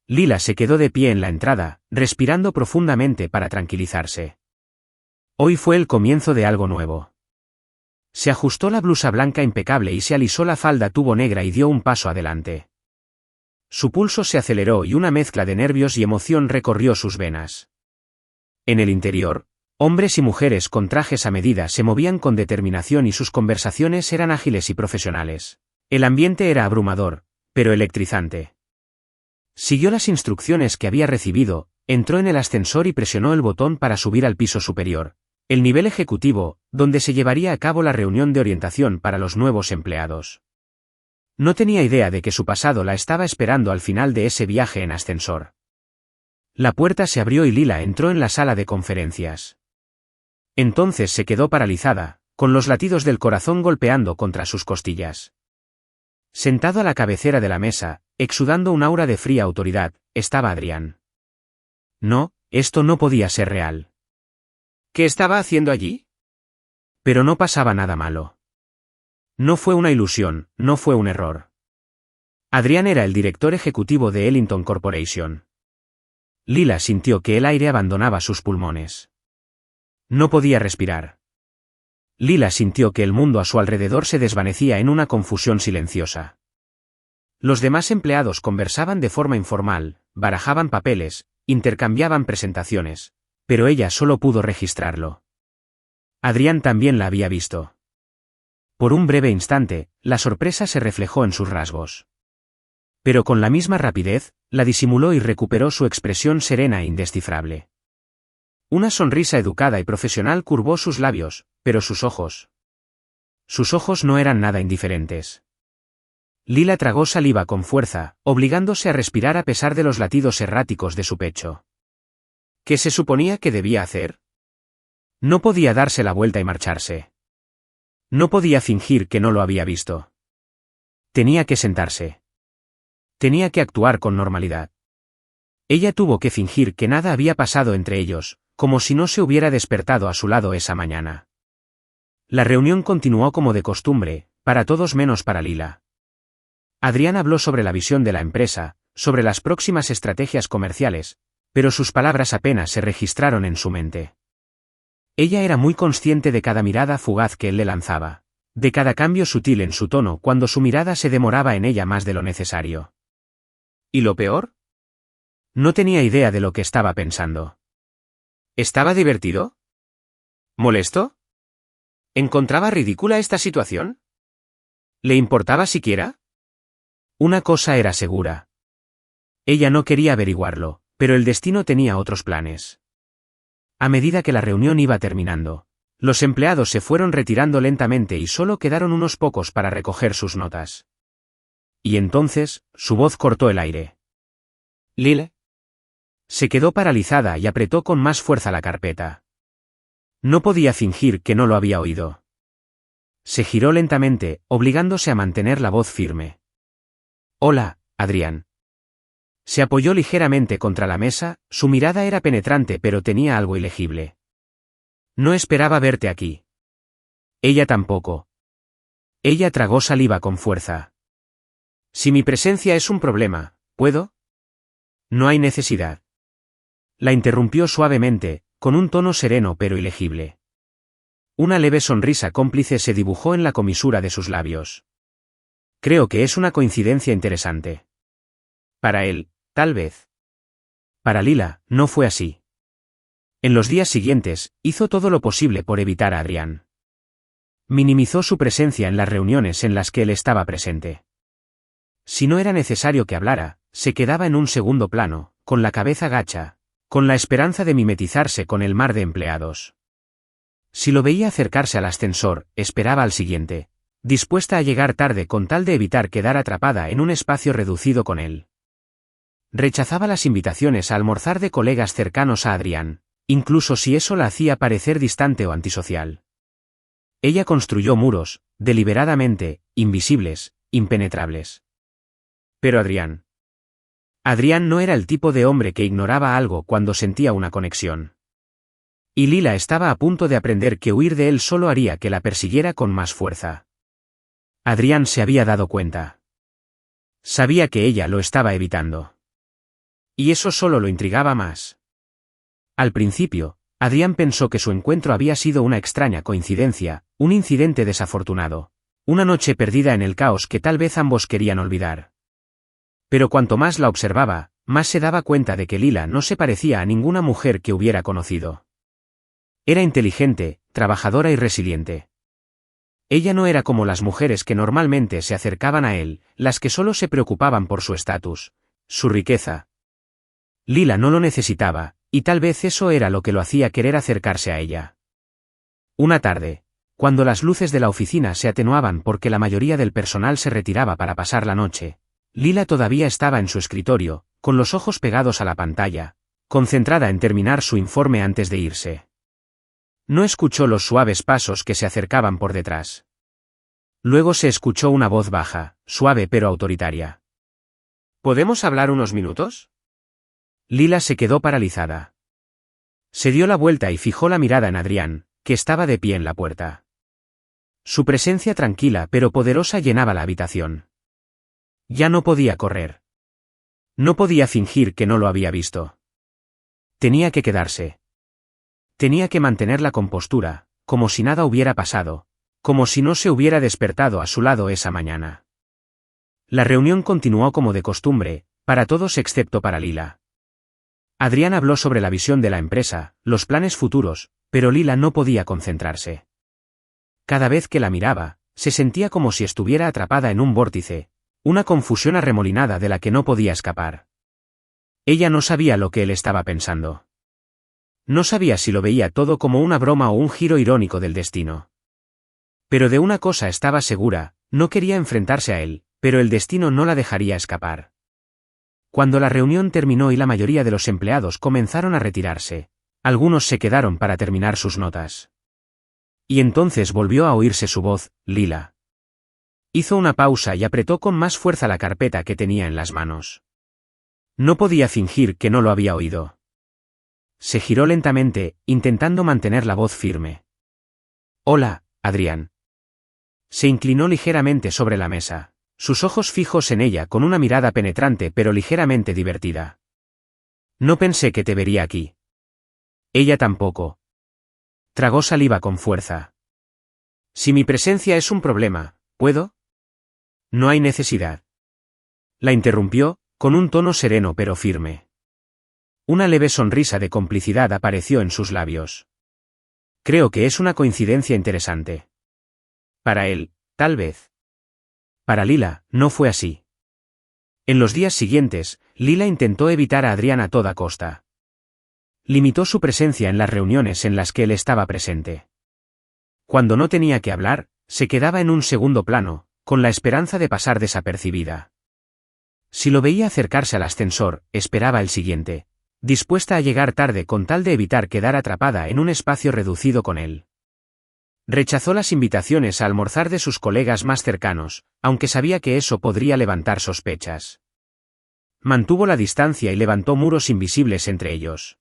Lila se quedó de pie en la entrada, respirando profundamente para tranquilizarse. Hoy fue el comienzo de algo nuevo. Se ajustó la blusa blanca impecable y se alisó la falda tubo negra y dio un paso adelante. Su pulso se aceleró y una mezcla de nervios y emoción recorrió sus venas. En el interior, hombres y mujeres con trajes a medida se movían con determinación y sus conversaciones eran ágiles y profesionales. El ambiente era abrumador, pero electrizante. Siguió las instrucciones que había recibido, entró en el ascensor y presionó el botón para subir al piso superior, el nivel ejecutivo, donde se llevaría a cabo la reunión de orientación para los nuevos empleados. No tenía idea de que su pasado la estaba esperando al final de ese viaje en ascensor. La puerta se abrió y Lila entró en la sala de conferencias. Entonces se quedó paralizada, con los latidos del corazón golpeando contra sus costillas. Sentado a la cabecera de la mesa, exudando un aura de fría autoridad, estaba Adrián. No, esto no podía ser real. ¿Qué estaba haciendo allí? Pero no pasaba nada malo. No fue una ilusión, no fue un error. Adrián era el director ejecutivo de Ellington Corporation. Lila sintió que el aire abandonaba sus pulmones. No podía respirar. Lila sintió que el mundo a su alrededor se desvanecía en una confusión silenciosa. Los demás empleados conversaban de forma informal, barajaban papeles, intercambiaban presentaciones, pero ella solo pudo registrarlo. Adrián también la había visto. Por un breve instante, la sorpresa se reflejó en sus rasgos. Pero con la misma rapidez, la disimuló y recuperó su expresión serena e indescifrable. Una sonrisa educada y profesional curvó sus labios, pero sus ojos no eran nada indiferentes. Lila tragó saliva con fuerza, obligándose a respirar a pesar de los latidos erráticos de su pecho. ¿Qué se suponía que debía hacer? No podía darse la vuelta y marcharse. No podía fingir que no lo había visto. Tenía que sentarse. Tenía que actuar con normalidad. Ella tuvo que fingir que nada había pasado entre ellos, como si no se hubiera despertado a su lado esa mañana. La reunión continuó como de costumbre, para todos menos para Lila. Adrián habló sobre la visión de la empresa, sobre las próximas estrategias comerciales, pero sus palabras apenas se registraron en su mente. Ella era muy consciente de cada mirada fugaz que él le lanzaba, de cada cambio sutil en su tono cuando su mirada se demoraba en ella más de lo necesario. ¿Y lo peor? No tenía idea de lo que estaba pensando. ¿Estaba divertido? ¿Molesto? ¿Encontraba ridícula esta situación? ¿Le importaba siquiera? Una cosa era segura. Ella no quería averiguarlo, pero el destino tenía otros planes. A medida que la reunión iba terminando, los empleados se fueron retirando lentamente y solo quedaron unos pocos para recoger sus notas. Y entonces, su voz cortó el aire. ¿Lila? Se quedó paralizada y apretó con más fuerza la carpeta. No podía fingir que no lo había oído. Se giró lentamente, obligándose a mantener la voz firme. Hola, Adrián. Se apoyó ligeramente contra la mesa, su mirada era penetrante pero tenía algo ilegible. No esperaba verte aquí. Ella tampoco. Ella tragó saliva con fuerza. Si mi presencia es un problema, ¿puedo? No hay necesidad. La interrumpió suavemente, con un tono sereno pero ilegible. Una leve sonrisa cómplice se dibujó en la comisura de sus labios. Creo que es una coincidencia interesante. Para él, tal vez. Para Lila, no fue así. En los días siguientes, hizo todo lo posible por evitar a Adrián. Minimizó su presencia en las reuniones en las que él estaba presente. Si no era necesario que hablara, se quedaba en un segundo plano, con la cabeza gacha, con la esperanza de mimetizarse con el mar de empleados. Si lo veía acercarse al ascensor, esperaba al siguiente, dispuesta a llegar tarde con tal de evitar quedar atrapada en un espacio reducido con él. Rechazaba las invitaciones a almorzar de colegas cercanos a Adrián, incluso si eso la hacía parecer distante o antisocial. Ella construyó muros, deliberadamente, invisibles, impenetrables. Pero Adrián no era el tipo de hombre que ignoraba algo cuando sentía una conexión. Y Lila estaba a punto de aprender que huir de él solo haría que la persiguiera con más fuerza. Adrián se había dado cuenta. Sabía que ella lo estaba evitando. Y eso solo lo intrigaba más. Al principio, Adrián pensó que su encuentro había sido una extraña coincidencia, un incidente desafortunado, una noche perdida en el caos que tal vez ambos querían olvidar. Pero cuanto más la observaba, más se daba cuenta de que Lila no se parecía a ninguna mujer que hubiera conocido. Era inteligente, trabajadora y resiliente. Ella no era como las mujeres que normalmente se acercaban a él, las que solo se preocupaban por su estatus, su riqueza. Lila no lo necesitaba, y tal vez eso era lo que lo hacía querer acercarse a ella. Una tarde, cuando las luces de la oficina se atenuaban porque la mayoría del personal se retiraba para pasar la noche, Lila todavía estaba en su escritorio, con los ojos pegados a la pantalla, concentrada en terminar su informe antes de irse. No escuchó los suaves pasos que se acercaban por detrás. Luego se escuchó una voz baja, suave pero autoritaria. ¿Podemos hablar unos minutos? Lila se quedó paralizada. Se dio la vuelta y fijó la mirada en Adrián, que estaba de pie en la puerta. Su presencia tranquila pero poderosa llenaba la habitación. Ya no podía correr. No podía fingir que no lo había visto. Tenía que quedarse. Tenía que mantener la compostura, como si nada hubiera pasado, como si no se hubiera despertado a su lado esa mañana. La reunión continuó como de costumbre, para todos excepto para Lila. Adrián habló sobre la visión de la empresa, los planes futuros, pero Lila no podía concentrarse. Cada vez que la miraba, se sentía como si estuviera atrapada en un vórtice, una confusión arremolinada de la que no podía escapar. Ella no sabía lo que él estaba pensando. No sabía si lo veía todo como una broma o un giro irónico del destino. Pero de una cosa estaba segura, no quería enfrentarse a él, pero el destino no la dejaría escapar. Cuando la reunión terminó y la mayoría de los empleados comenzaron a retirarse, algunos se quedaron para terminar sus notas. Y entonces volvió a oírse su voz, Lila. Hizo una pausa y apretó con más fuerza la carpeta que tenía en las manos. No podía fingir que no lo había oído. Se giró lentamente, intentando mantener la voz firme. Hola, Adrián. Se inclinó ligeramente sobre la mesa, sus ojos fijos en ella con una mirada penetrante pero ligeramente divertida. No pensé que te vería aquí. Ella tampoco. Tragó saliva con fuerza. Si mi presencia es un problema, ¿puedo? No hay necesidad. La interrumpió, con un tono sereno pero firme. Una leve sonrisa de complicidad apareció en sus labios. Creo que es una coincidencia interesante. Para él, tal vez. Para Lila, no fue así. En los días siguientes, Lila intentó evitar a Adrián a toda costa. Limitó su presencia en las reuniones en las que él estaba presente. Cuando no tenía que hablar, se quedaba en un segundo plano, con la esperanza de pasar desapercibida. Si lo veía acercarse al ascensor, esperaba el siguiente, dispuesta a llegar tarde con tal de evitar quedar atrapada en un espacio reducido con él. Rechazó las invitaciones a almorzar de sus colegas más cercanos, aunque sabía que eso podría levantar sospechas. Mantuvo la distancia y levantó muros invisibles entre ellos.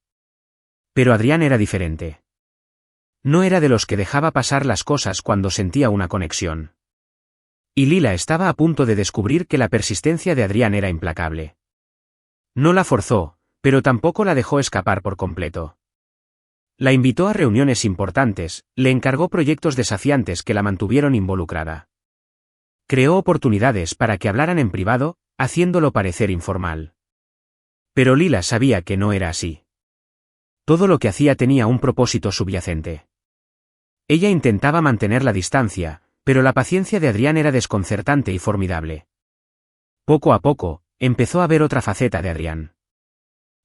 Pero Adrián era diferente. No era de los que dejaba pasar las cosas cuando sentía una conexión. Y Lila estaba a punto de descubrir que la persistencia de Adrián era implacable. No la forzó, pero tampoco la dejó escapar por completo. La invitó a reuniones importantes, le encargó proyectos desafiantes que la mantuvieron involucrada. Creó oportunidades para que hablaran en privado, haciéndolo parecer informal. Pero Lila sabía que no era así. Todo lo que hacía tenía un propósito subyacente. Ella intentaba mantener la distancia, pero la paciencia de Adrián era desconcertante y formidable. Poco a poco, empezó a ver otra faceta de Adrián.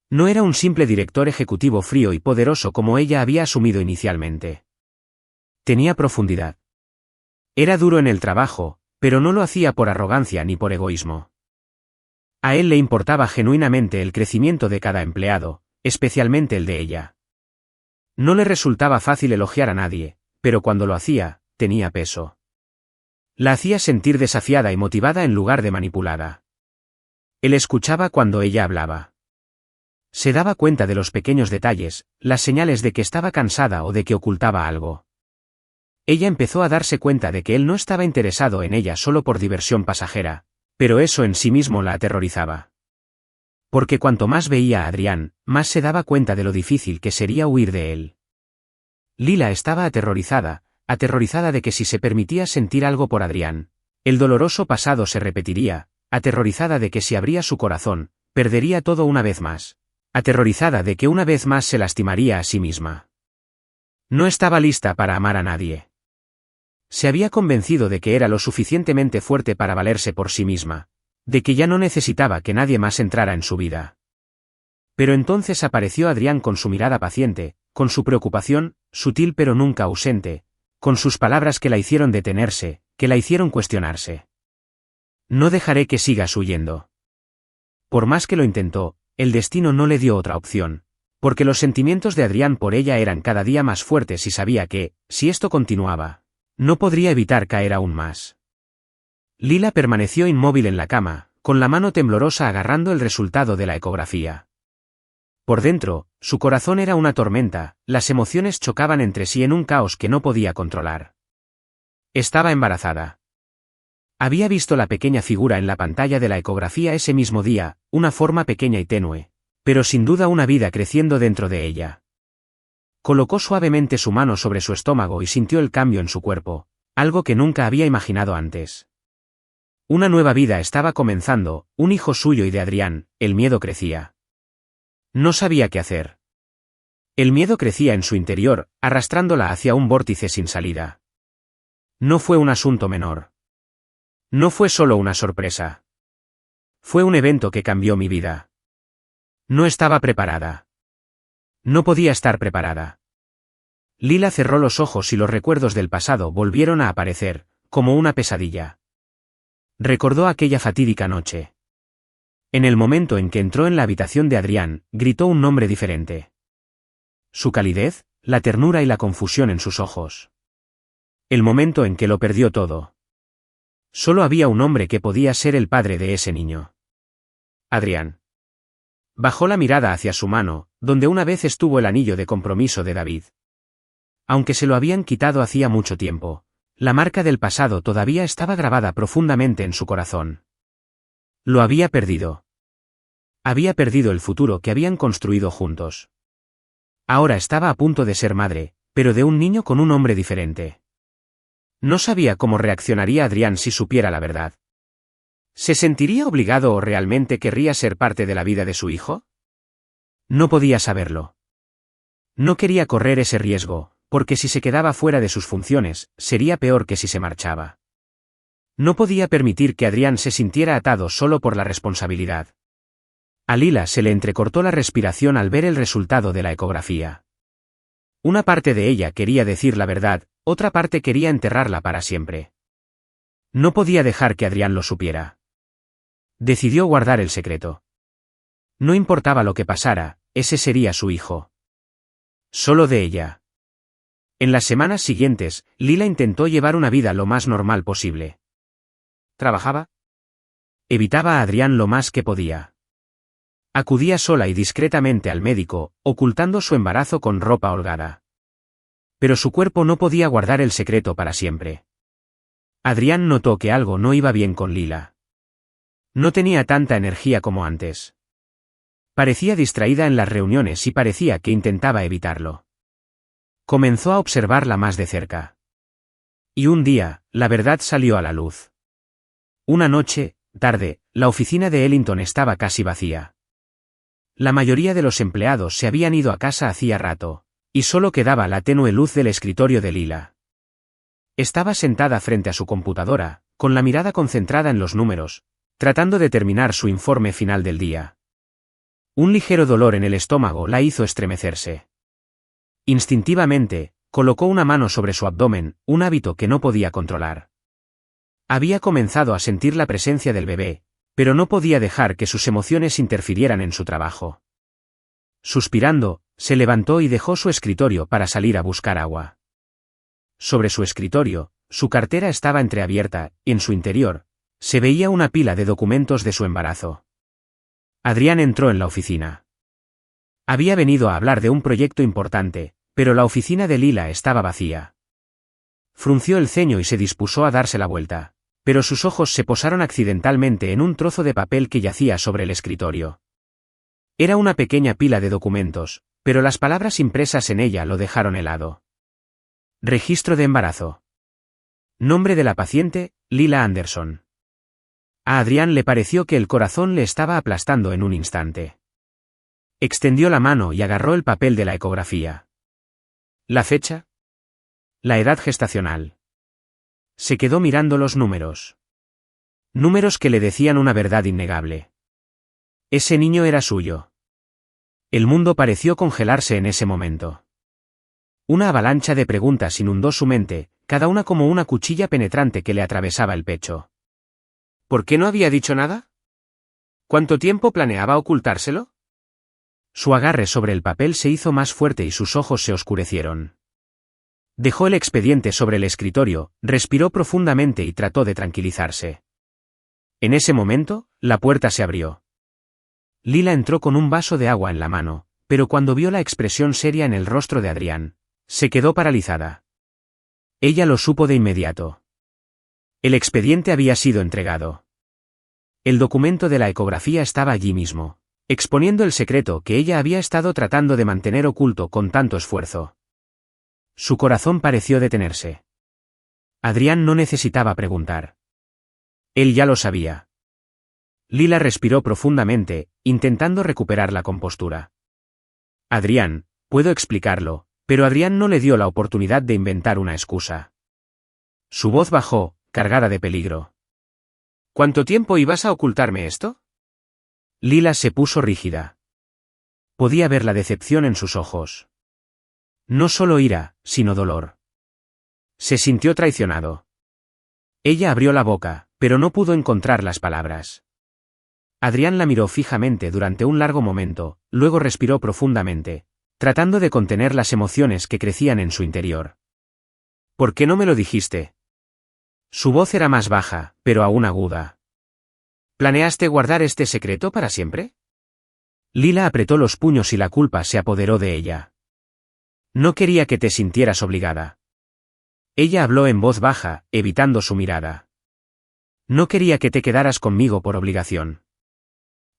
No era un simple director ejecutivo frío y poderoso como ella había asumido inicialmente. Tenía profundidad. Era duro en el trabajo, pero no lo hacía por arrogancia ni por egoísmo. A él le importaba genuinamente el crecimiento de cada empleado, especialmente el de ella. No le resultaba fácil elogiar a nadie, pero cuando lo hacía, tenía peso. La hacía sentir desafiada y motivada en lugar de manipulada. Él escuchaba cuando ella hablaba. Se daba cuenta de los pequeños detalles, las señales de que estaba cansada o de que ocultaba algo. Ella empezó a darse cuenta de que él no estaba interesado en ella solo por diversión pasajera, pero eso en sí mismo la aterrorizaba. Porque cuanto más veía a Adrián, más se daba cuenta de lo difícil que sería huir de él. Lila estaba aterrorizada de que si se permitía sentir algo por Adrián, el doloroso pasado se repetiría, aterrorizada de que si abría su corazón, perdería todo una vez más, aterrorizada de que una vez más se lastimaría a sí misma. No estaba lista para amar a nadie. Se había convencido de que era lo suficientemente fuerte para valerse por sí misma, de que ya no necesitaba que nadie más entrara en su vida. Pero entonces apareció Adrián con su mirada paciente, con su preocupación, sutil pero nunca ausente, con sus palabras que la hicieron detenerse, que la hicieron cuestionarse. No dejaré que sigas huyendo. Por más que lo intentó, el destino no le dio otra opción, porque los sentimientos de Adrián por ella eran cada día más fuertes y sabía que, si esto continuaba, no podría evitar caer aún más. Lila permaneció inmóvil en la cama, con la mano temblorosa agarrando el resultado de la ecografía. Por dentro, su corazón era una tormenta, las emociones chocaban entre sí en un caos que no podía controlar. Estaba embarazada. Había visto la pequeña figura en la pantalla de la ecografía ese mismo día, una forma pequeña y tenue, pero sin duda una vida creciendo dentro de ella. Colocó suavemente su mano sobre su estómago y sintió el cambio en su cuerpo, algo que nunca había imaginado antes. Una nueva vida estaba comenzando, un hijo suyo y de Adrián, el miedo crecía. No sabía qué hacer. El miedo crecía en su interior, arrastrándola hacia un vórtice sin salida. No fue un asunto menor. No fue solo una sorpresa. Fue un evento que cambió mi vida. No estaba preparada. No podía estar preparada. Lila cerró los ojos y los recuerdos del pasado volvieron a aparecer, como una pesadilla. Recordó aquella fatídica noche. En el momento en que entró en la habitación de Adrián, gritó un nombre diferente. Su calidez, la ternura y la confusión en sus ojos. El momento en que lo perdió todo. Solo había un hombre que podía ser el padre de ese niño. Adrián. Bajó la mirada hacia su mano, donde una vez estuvo el anillo de compromiso de David. Aunque se lo habían quitado hacía mucho tiempo, la marca del pasado todavía estaba grabada profundamente en su corazón. Lo había perdido. Había perdido el futuro que habían construido juntos. Ahora estaba a punto de ser madre, pero de un niño con un hombre diferente. No sabía cómo reaccionaría Adrián si supiera la verdad. ¿Se sentiría obligado o realmente querría ser parte de la vida de su hijo? No podía saberlo. No quería correr ese riesgo, porque si se quedaba fuera de sus funciones, sería peor que si se marchaba. No podía permitir que Adrián se sintiera atado solo por la responsabilidad. A Lila se le entrecortó la respiración al ver el resultado de la ecografía. Una parte de ella quería decir la verdad, otra parte quería enterrarla para siempre. No podía dejar que Adrián lo supiera. Decidió guardar el secreto. No importaba lo que pasara, ese sería su hijo. Solo de ella. En las semanas siguientes, Lila intentó llevar una vida lo más normal posible. ¿Trabajaba? Evitaba a Adrián lo más que podía. Acudía sola y discretamente al médico, ocultando su embarazo con ropa holgada. Pero su cuerpo no podía guardar el secreto para siempre. Adrián notó que algo no iba bien con Lila. No tenía tanta energía como antes. Parecía distraída en las reuniones y parecía que intentaba evitarlo. Comenzó a observarla más de cerca. Y un día, la verdad salió a la luz. Una noche, tarde, la oficina de Ellington estaba casi vacía. La mayoría de los empleados se habían ido a casa hacía rato, y solo quedaba la tenue luz del escritorio de Lila. Estaba sentada frente a su computadora, con la mirada concentrada en los números, tratando de terminar su informe final del día. Un ligero dolor en el estómago la hizo estremecerse. Instintivamente, colocó una mano sobre su abdomen, un hábito que no podía controlar. Había comenzado a sentir la presencia del bebé, pero no podía dejar que sus emociones interfirieran en su trabajo. Suspirando, se levantó y dejó su escritorio para salir a buscar agua. Sobre su escritorio, su cartera estaba entreabierta, y en su interior, se veía una pila de documentos de su embarazo. Adrián entró en la oficina. Había venido a hablar de un proyecto importante, pero la oficina de Lila estaba vacía. Frunció el ceño y se dispuso a darse la vuelta, pero sus ojos se posaron accidentalmente en un trozo de papel que yacía sobre el escritorio. Era una pequeña pila de documentos, pero las palabras impresas en ella lo dejaron helado. Registro de embarazo. Nombre de la paciente, Lila Anderson. A Adrián le pareció que el corazón le estaba aplastando en un instante. Extendió la mano y agarró el papel de la ecografía. ¿La fecha? La edad gestacional. Se quedó mirando los números. Números que le decían una verdad innegable. Ese niño era suyo. El mundo pareció congelarse en ese momento. Una avalancha de preguntas inundó su mente, cada una como una cuchilla penetrante que le atravesaba el pecho. ¿Por qué no había dicho nada? ¿Cuánto tiempo planeaba ocultárselo? Su agarre sobre el papel se hizo más fuerte y sus ojos se oscurecieron. Dejó el expediente sobre el escritorio, respiró profundamente y trató de tranquilizarse. En ese momento, la puerta se abrió. Lila entró con un vaso de agua en la mano, pero cuando vio la expresión seria en el rostro de Adrián, se quedó paralizada. Ella lo supo de inmediato. El expediente había sido entregado. El documento de la ecografía estaba allí mismo, exponiendo el secreto que ella había estado tratando de mantener oculto con tanto esfuerzo. Su corazón pareció detenerse. Adrián no necesitaba preguntar. Él ya lo sabía. Lila respiró profundamente, intentando recuperar la compostura. Adrián, puedo explicarlo, pero Adrián no le dio la oportunidad de inventar una excusa. Su voz bajó, cargada de peligro. ¿Cuánto tiempo ibas a ocultarme esto? Lila se puso rígida. Podía ver la decepción en sus ojos. No solo ira, sino dolor. Se sintió traicionado. Ella abrió la boca, pero no pudo encontrar las palabras. Adrián la miró fijamente durante un largo momento, luego respiró profundamente, tratando de contener las emociones que crecían en su interior. ¿Por qué no me lo dijiste? Su voz era más baja, pero aún aguda. ¿Planeaste guardar este secreto para siempre? Lila apretó los puños y la culpa se apoderó de ella. No quería que te sintieras obligada. Ella habló en voz baja, evitando su mirada. No quería que te quedaras conmigo por obligación.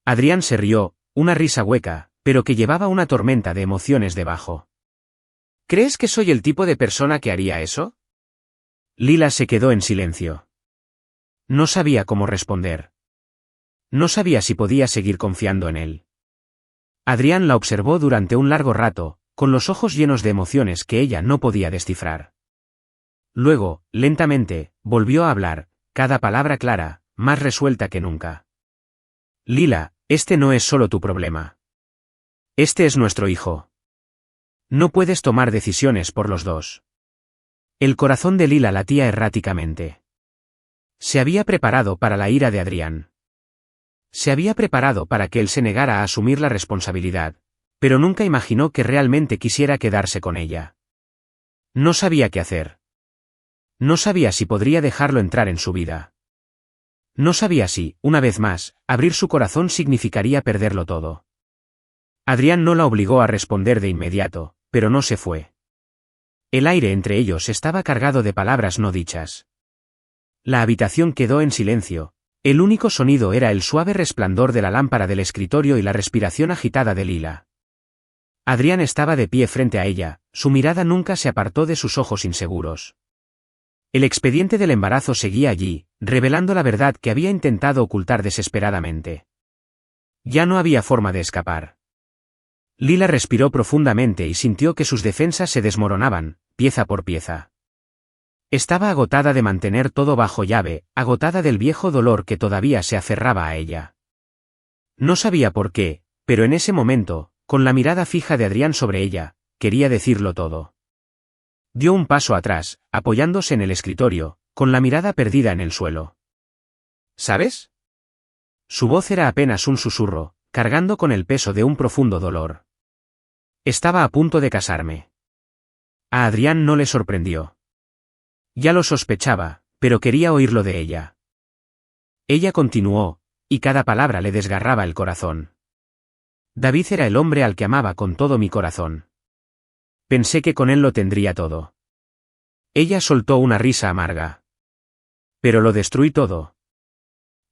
Adrián se rió, una risa hueca, pero que llevaba una tormenta de emociones debajo. ¿Crees que soy el tipo de persona que haría eso? Lila se quedó en silencio. No sabía cómo responder. No sabía si podía seguir confiando en él. Adrián la observó durante un largo rato, con los ojos llenos de emociones que ella no podía descifrar. Luego, lentamente, volvió a hablar, cada palabra clara, más resuelta que nunca. Lila, este no es solo tu problema. Este es nuestro hijo. No puedes tomar decisiones por los dos. El corazón de Lila latía erráticamente. Se había preparado para la ira de Adrián. Se había preparado para que él se negara a asumir la responsabilidad, pero nunca imaginó que realmente quisiera quedarse con ella. No sabía qué hacer. No sabía si podría dejarlo entrar en su vida. No sabía si, una vez más, abrir su corazón significaría perderlo todo. Adrián no la obligó a responder de inmediato, pero no se fue. El aire entre ellos estaba cargado de palabras no dichas. La habitación quedó en silencio. El único sonido era el suave resplandor de la lámpara del escritorio y la respiración agitada de Lila. Adrián estaba de pie frente a ella, su mirada nunca se apartó de sus ojos inseguros. El expediente del embarazo seguía allí, revelando la verdad que había intentado ocultar desesperadamente. Ya no había forma de escapar. Lila respiró profundamente y sintió que sus defensas se desmoronaban, pieza por pieza. Estaba agotada de mantener todo bajo llave, agotada del viejo dolor que todavía se aferraba a ella. No sabía por qué, pero en ese momento, con la mirada fija de Adrián sobre ella, quería decirlo todo. Dio un paso atrás, apoyándose en el escritorio, con la mirada perdida en el suelo. ¿Sabes? Su voz era apenas un susurro, cargando con el peso de un profundo dolor. Estaba a punto de casarme. A Adrián no le sorprendió. Ya lo sospechaba, pero quería oírlo de ella. Ella continuó, y cada palabra le desgarraba el corazón. David era el hombre al que amaba con todo mi corazón. Pensé que con él lo tendría todo. Ella soltó una risa amarga. Pero lo destruí todo.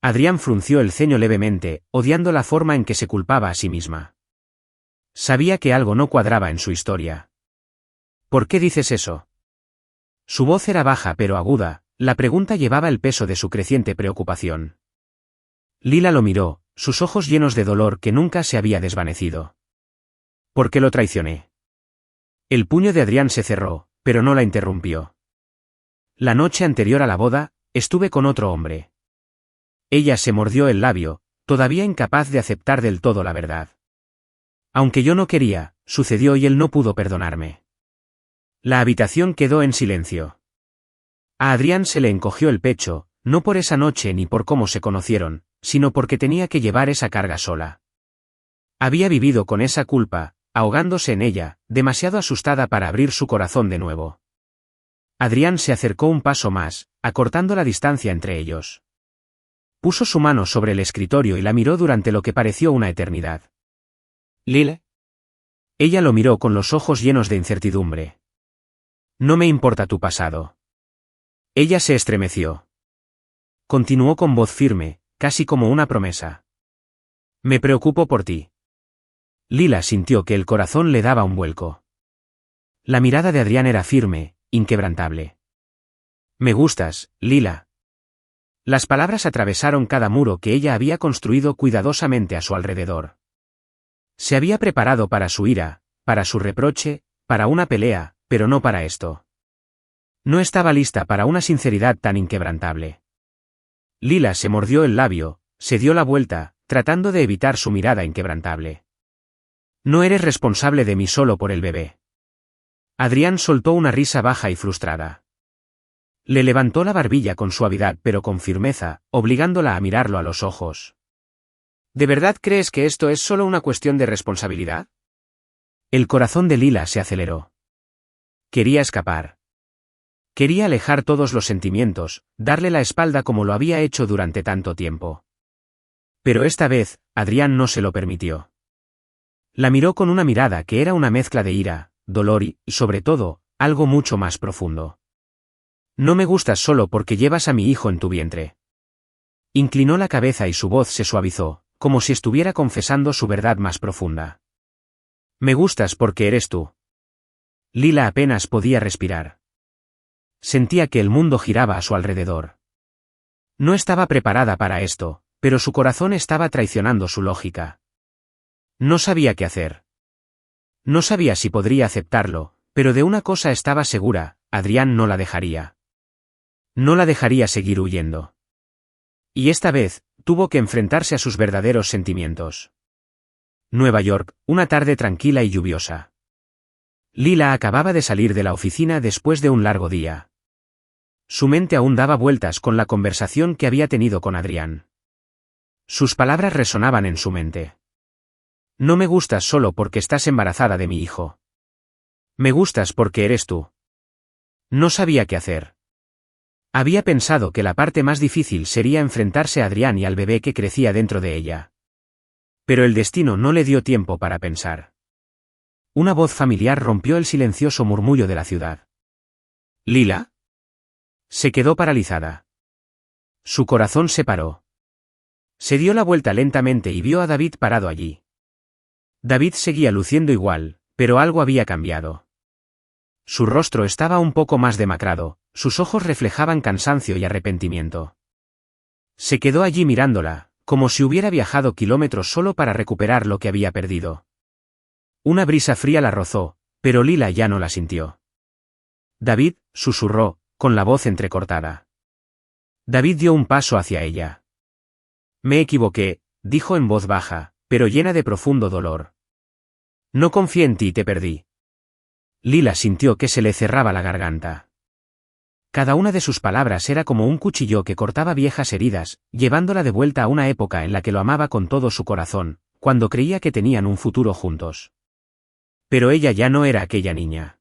Adrián frunció el ceño levemente, odiando la forma en que se culpaba a sí misma. Sabía que algo no cuadraba en su historia. ¿Por qué dices eso? Su voz era baja pero aguda, la pregunta llevaba el peso de su creciente preocupación. Lila lo miró, sus ojos llenos de dolor que nunca se había desvanecido. ¿Por qué lo traicioné? El puño de Adrián se cerró, pero no la interrumpió. La noche anterior a la boda, estuve con otro hombre. Ella se mordió el labio, todavía incapaz de aceptar del todo la verdad. Aunque yo no quería, sucedió y él no pudo perdonarme. La habitación quedó en silencio. A Adrián se le encogió el pecho, no por esa noche ni por cómo se conocieron, sino porque tenía que llevar esa carga sola. Había vivido con esa culpa, ahogándose en ella, demasiado asustada para abrir su corazón de nuevo. Adrián se acercó un paso más, acortando la distancia entre ellos. Puso su mano sobre el escritorio y la miró durante lo que pareció una eternidad. ¿Lila? Ella lo miró con los ojos llenos de incertidumbre. No me importa tu pasado. Ella se estremeció. Continuó con voz firme, casi como una promesa. Me preocupo por ti. Lila sintió que el corazón le daba un vuelco. La mirada de Adrián era firme, inquebrantable. Me gustas, Lila. Las palabras atravesaron cada muro que ella había construido cuidadosamente a su alrededor. Se había preparado para su ira, para su reproche, para una pelea, pero no para esto. No estaba lista para una sinceridad tan inquebrantable. Lila se mordió el labio, se dio la vuelta, tratando de evitar su mirada inquebrantable. No eres responsable de mí solo por el bebé. Adrián soltó una risa baja y frustrada. Le levantó la barbilla con suavidad pero con firmeza, obligándola a mirarlo a los ojos. ¿De verdad crees que esto es solo una cuestión de responsabilidad? El corazón de Lila se aceleró. Quería escapar. Quería alejar todos los sentimientos, darle la espalda como lo había hecho durante tanto tiempo. Pero esta vez, Adrián no se lo permitió. La miró con una mirada que era una mezcla de ira, dolor y, sobre todo, algo mucho más profundo. No me gustas solo porque llevas a mi hijo en tu vientre. Inclinó la cabeza y su voz se suavizó, como si estuviera confesando su verdad más profunda. Me gustas porque eres tú. Lila apenas podía respirar. Sentía que el mundo giraba a su alrededor. No estaba preparada para esto, pero su corazón estaba traicionando su lógica. No sabía qué hacer. No sabía si podría aceptarlo, pero de una cosa estaba segura, Adrián no la dejaría. No la dejaría seguir huyendo. Y esta vez, tuvo que enfrentarse a sus verdaderos sentimientos. Nueva York, una tarde tranquila y lluviosa. Lila acababa de salir de la oficina después de un largo día. Su mente aún daba vueltas con la conversación que había tenido con Adrián. Sus palabras resonaban en su mente. No me gustas solo porque estás embarazada de mi hijo. Me gustas porque eres tú. No sabía qué hacer. Había pensado que la parte más difícil sería enfrentarse a Adrián y al bebé que crecía dentro de ella. Pero el destino no le dio tiempo para pensar. Una voz familiar rompió el silencioso murmullo de la ciudad. ¿Lila? Se quedó paralizada. Su corazón se paró. Se dio la vuelta lentamente y vio a David parado allí. David seguía luciendo igual, pero algo había cambiado. Su rostro estaba un poco más demacrado, sus ojos reflejaban cansancio y arrepentimiento. Se quedó allí mirándola, como si hubiera viajado kilómetros solo para recuperar lo que había perdido. Una brisa fría la rozó, pero Lila ya no la sintió. David, susurró, con la voz entrecortada. David dio un paso hacia ella. Me equivoqué, dijo en voz baja, pero llena de profundo dolor. No confié en ti y te perdí. Lila sintió que se le cerraba la garganta. Cada una de sus palabras era como un cuchillo que cortaba viejas heridas, llevándola de vuelta a una época en la que lo amaba con todo su corazón, cuando creía que tenían un futuro juntos. Pero ella ya no era aquella niña.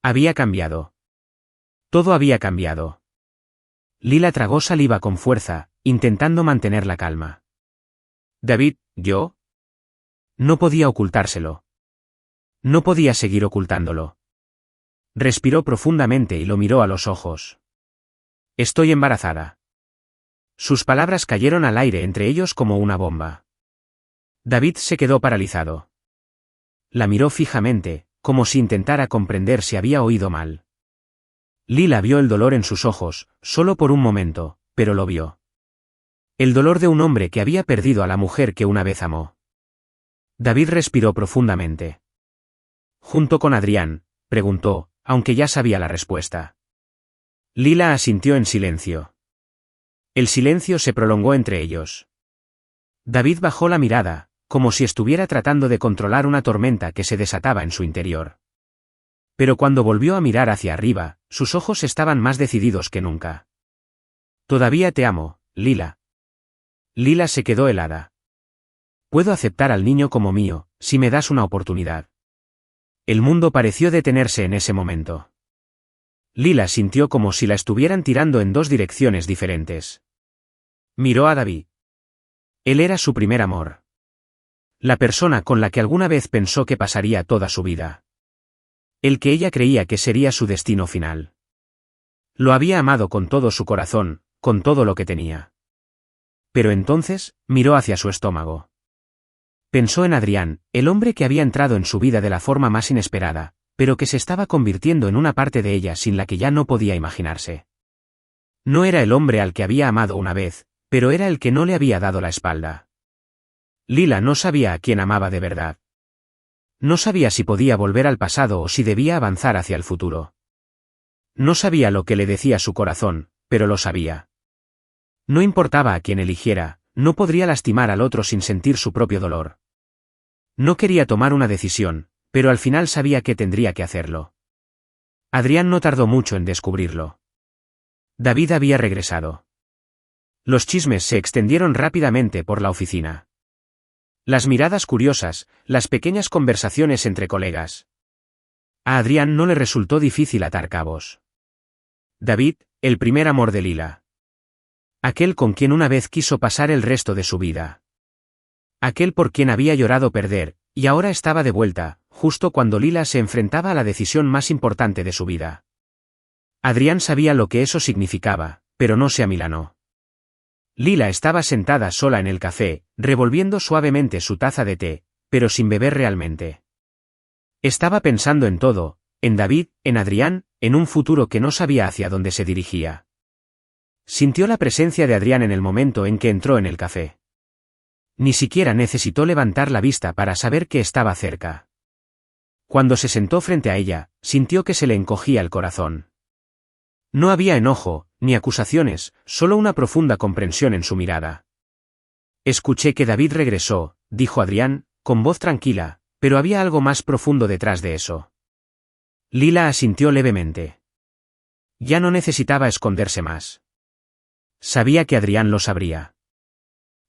Había cambiado. Todo había cambiado. Lila tragó saliva con fuerza, intentando mantener la calma. David, ¿yo? No podía ocultárselo. No podía seguir ocultándolo. Respiró profundamente y lo miró a los ojos. Estoy embarazada. Sus palabras cayeron al aire entre ellos como una bomba. David se quedó paralizado. La miró fijamente, como si intentara comprender si había oído mal. Lila vio el dolor en sus ojos, solo por un momento, pero lo vio. El dolor de un hombre que había perdido a la mujer que una vez amó. David respiró profundamente. ¿Junto con Adrián?, preguntó, aunque ya sabía la respuesta. Lila asintió en silencio. El silencio se prolongó entre ellos. David bajó la mirada, como si estuviera tratando de controlar una tormenta que se desataba en su interior. Pero cuando volvió a mirar hacia arriba, sus ojos estaban más decididos que nunca. Todavía te amo, Lila. Lila se quedó helada. Puedo aceptar al niño como mío, si me das una oportunidad. El mundo pareció detenerse en ese momento. Lila sintió como si la estuvieran tirando en dos direcciones diferentes. Miró a David. Él era su primer amor. La persona con la que alguna vez pensó que pasaría toda su vida. El que ella creía que sería su destino final. Lo había amado con todo su corazón, con todo lo que tenía. Pero entonces, miró hacia su estómago. Pensó en Adrián, el hombre que había entrado en su vida de la forma más inesperada, pero que se estaba convirtiendo en una parte de ella sin la que ya no podía imaginarse. No era el hombre al que había amado una vez, pero era el que no le había dado la espalda. Lila no sabía a quién amaba de verdad. No sabía si podía volver al pasado o si debía avanzar hacia el futuro. No sabía lo que le decía su corazón, pero lo sabía. No importaba a quién eligiera, no podría lastimar al otro sin sentir su propio dolor. No quería tomar una decisión, pero al final sabía que tendría que hacerlo. Adrián no tardó mucho en descubrirlo. David había regresado. Los chismes se extendieron rápidamente por la oficina. Las miradas curiosas, las pequeñas conversaciones entre colegas. A Adrián no le resultó difícil atar cabos. David, el primer amor de Lila. Aquel con quien una vez quiso pasar el resto de su vida. Aquel por quien había llorado perder, y ahora estaba de vuelta, justo cuando Lila se enfrentaba a la decisión más importante de su vida. Adrián sabía lo que eso significaba, pero no se amilanó. Lila estaba sentada sola en el café, revolviendo suavemente su taza de té, pero sin beber realmente. Estaba pensando en todo, en David, en Adrián, en un futuro que no sabía hacia dónde se dirigía. Sintió la presencia de Adrián en el momento en que entró en el café. Ni siquiera necesitó levantar la vista para saber que estaba cerca. Cuando se sentó frente a ella, sintió que se le encogía el corazón. No había enojo, ni acusaciones, solo una profunda comprensión en su mirada. Escuché que David regresó, dijo Adrián, con voz tranquila, pero había algo más profundo detrás de eso. Lila asintió levemente. Ya no necesitaba esconderse más. Sabía que Adrián lo sabría.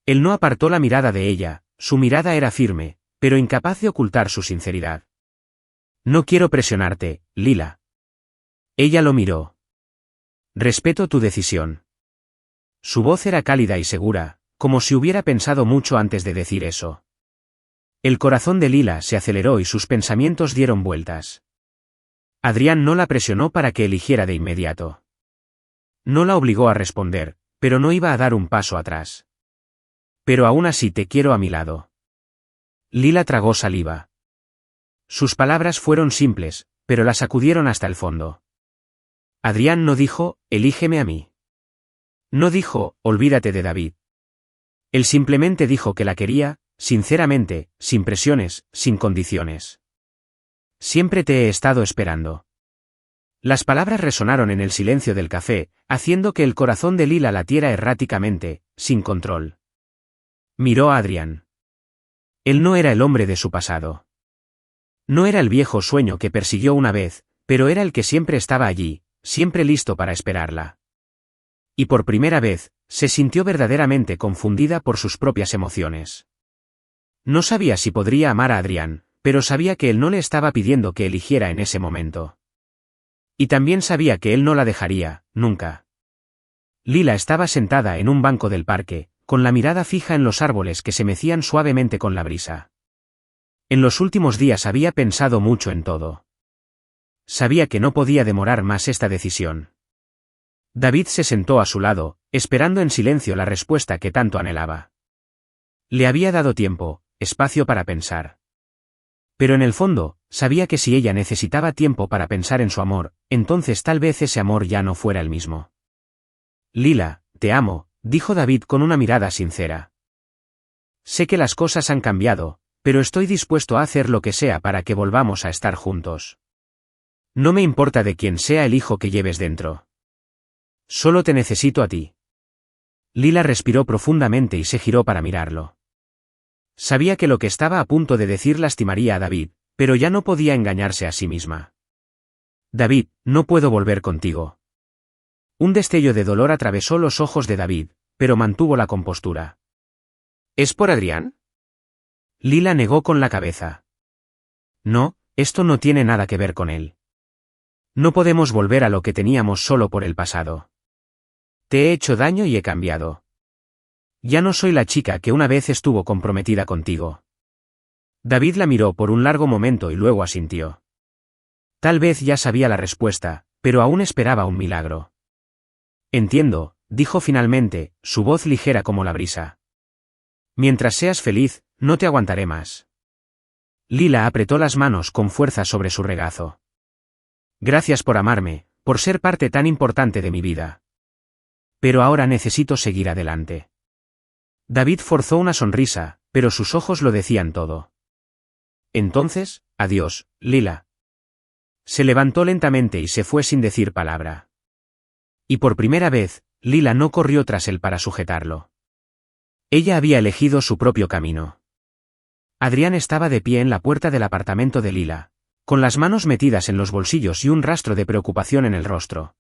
Él no apartó la mirada de ella, su mirada era firme, pero incapaz de ocultar su sinceridad. No quiero presionarte, Lila. Ella lo miró. Respeto tu decisión. Su voz era cálida y segura, como si hubiera pensado mucho antes de decir eso. El corazón de Lila se aceleró y sus pensamientos dieron vueltas. Adrián no la presionó para que eligiera de inmediato. No la obligó a responder, pero no iba a dar un paso atrás. Pero aún así te quiero a mi lado. Lila tragó saliva. Sus palabras fueron simples, pero la sacudieron hasta el fondo. Adrián no dijo, elígeme a mí. No dijo, olvídate de David. Él simplemente dijo que la quería, sinceramente, sin presiones, sin condiciones. Siempre te he estado esperando. Las palabras resonaron en el silencio del café, haciendo que el corazón de Lila latiera erráticamente, sin control. Miró a Adrián. Él no era el hombre de su pasado. No era el viejo sueño que persiguió una vez, pero era el que siempre estaba allí, siempre listo para esperarla. Y por primera vez, se sintió verdaderamente confundida por sus propias emociones. No sabía si podría amar a Adrián, pero sabía que él no le estaba pidiendo que eligiera en ese momento. Y también sabía que él no la dejaría, nunca. Lila estaba sentada en un banco del parque, con la mirada fija en los árboles que se mecían suavemente con la brisa. En los últimos días había pensado mucho en todo. Sabía que no podía demorar más esta decisión. David se sentó a su lado, esperando en silencio la respuesta que tanto anhelaba. Le había dado tiempo, espacio para pensar. Pero en el fondo, sabía que si ella necesitaba tiempo para pensar en su amor, entonces tal vez ese amor ya no fuera el mismo. Lila, te amo, dijo David con una mirada sincera. Sé que las cosas han cambiado, pero estoy dispuesto a hacer lo que sea para que volvamos a estar juntos. No me importa de quién sea el hijo que lleves dentro. Solo te necesito a ti. Lila respiró profundamente y se giró para mirarlo. Sabía que lo que estaba a punto de decir lastimaría a David, pero ya no podía engañarse a sí misma. David, no puedo volver contigo. Un destello de dolor atravesó los ojos de David, pero mantuvo la compostura. ¿Es por Adrián? Lila negó con la cabeza. No, esto no tiene nada que ver con él. No podemos volver a lo que teníamos solo por el pasado. Te he hecho daño y he cambiado. Ya no soy la chica que una vez estuvo comprometida contigo. David la miró por un largo momento y luego asintió. Tal vez ya sabía la respuesta, pero aún esperaba un milagro. Entiendo, dijo finalmente, su voz ligera como la brisa. Mientras seas feliz, no te aguantaré más. Lila apretó las manos con fuerza sobre su regazo. Gracias por amarme, por ser parte tan importante de mi vida. Pero ahora necesito seguir adelante. David forzó una sonrisa, pero sus ojos lo decían todo. Entonces, adiós, Lila. Se levantó lentamente y se fue sin decir palabra. Y por primera vez, Lila no corrió tras él para sujetarlo. Ella había elegido su propio camino. Adrián estaba de pie en la puerta del apartamento de Lila, con las manos metidas en los bolsillos y un rastro de preocupación en el rostro.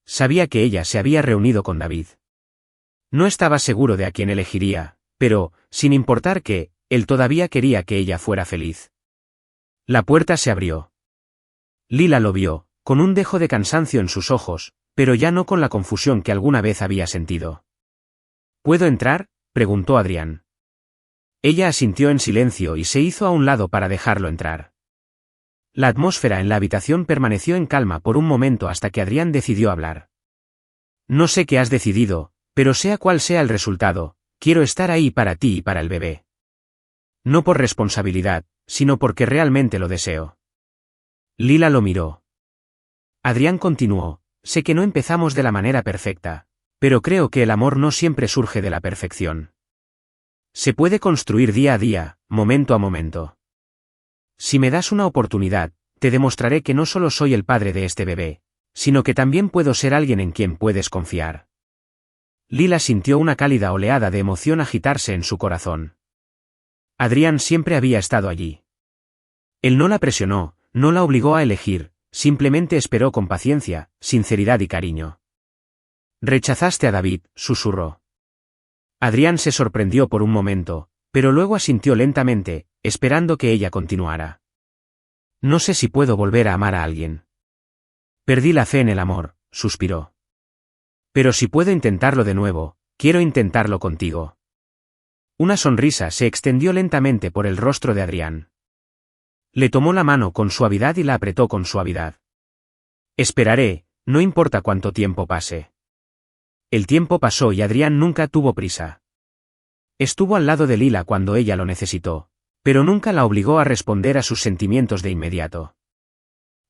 Sabía que ella se había reunido con David. No estaba seguro de a quién elegiría, pero, sin importar qué, él todavía quería que ella fuera feliz. La puerta se abrió. Lila lo vio, con un dejo de cansancio en sus ojos, pero ya no con la confusión que alguna vez había sentido. ¿Puedo entrar?, preguntó Adrián. Ella asintió en silencio y se hizo a un lado para dejarlo entrar. La atmósfera en la habitación permaneció en calma por un momento hasta que Adrián decidió hablar. No sé qué has decidido, pero sea cual sea el resultado, quiero estar ahí para ti y para el bebé. No por responsabilidad, sino porque realmente lo deseo. Lila lo miró. Adrián continuó, sé que no empezamos de la manera perfecta, pero creo que el amor no siempre surge de la perfección. Se puede construir día a día, momento a momento. Si me das una oportunidad, te demostraré que no solo soy el padre de este bebé, sino que también puedo ser alguien en quien puedes confiar. Lila sintió una cálida oleada de emoción agitarse en su corazón. Adrián siempre había estado allí. Él no la presionó, no la obligó a elegir, simplemente esperó con paciencia, sinceridad y cariño. Rechazaste a David, susurró. Adrián se sorprendió por un momento, pero luego asintió lentamente, esperando que ella continuara. No sé si puedo volver a amar a alguien. Perdí la fe en el amor, suspiró. Pero si puedo intentarlo de nuevo, quiero intentarlo contigo. Una sonrisa se extendió lentamente por el rostro de Adrián. Le tomó la mano con suavidad y la apretó con suavidad. Esperaré, no importa cuánto tiempo pase. El tiempo pasó y Adrián nunca tuvo prisa. Estuvo al lado de Lila cuando ella lo necesitó, pero nunca la obligó a responder a sus sentimientos de inmediato.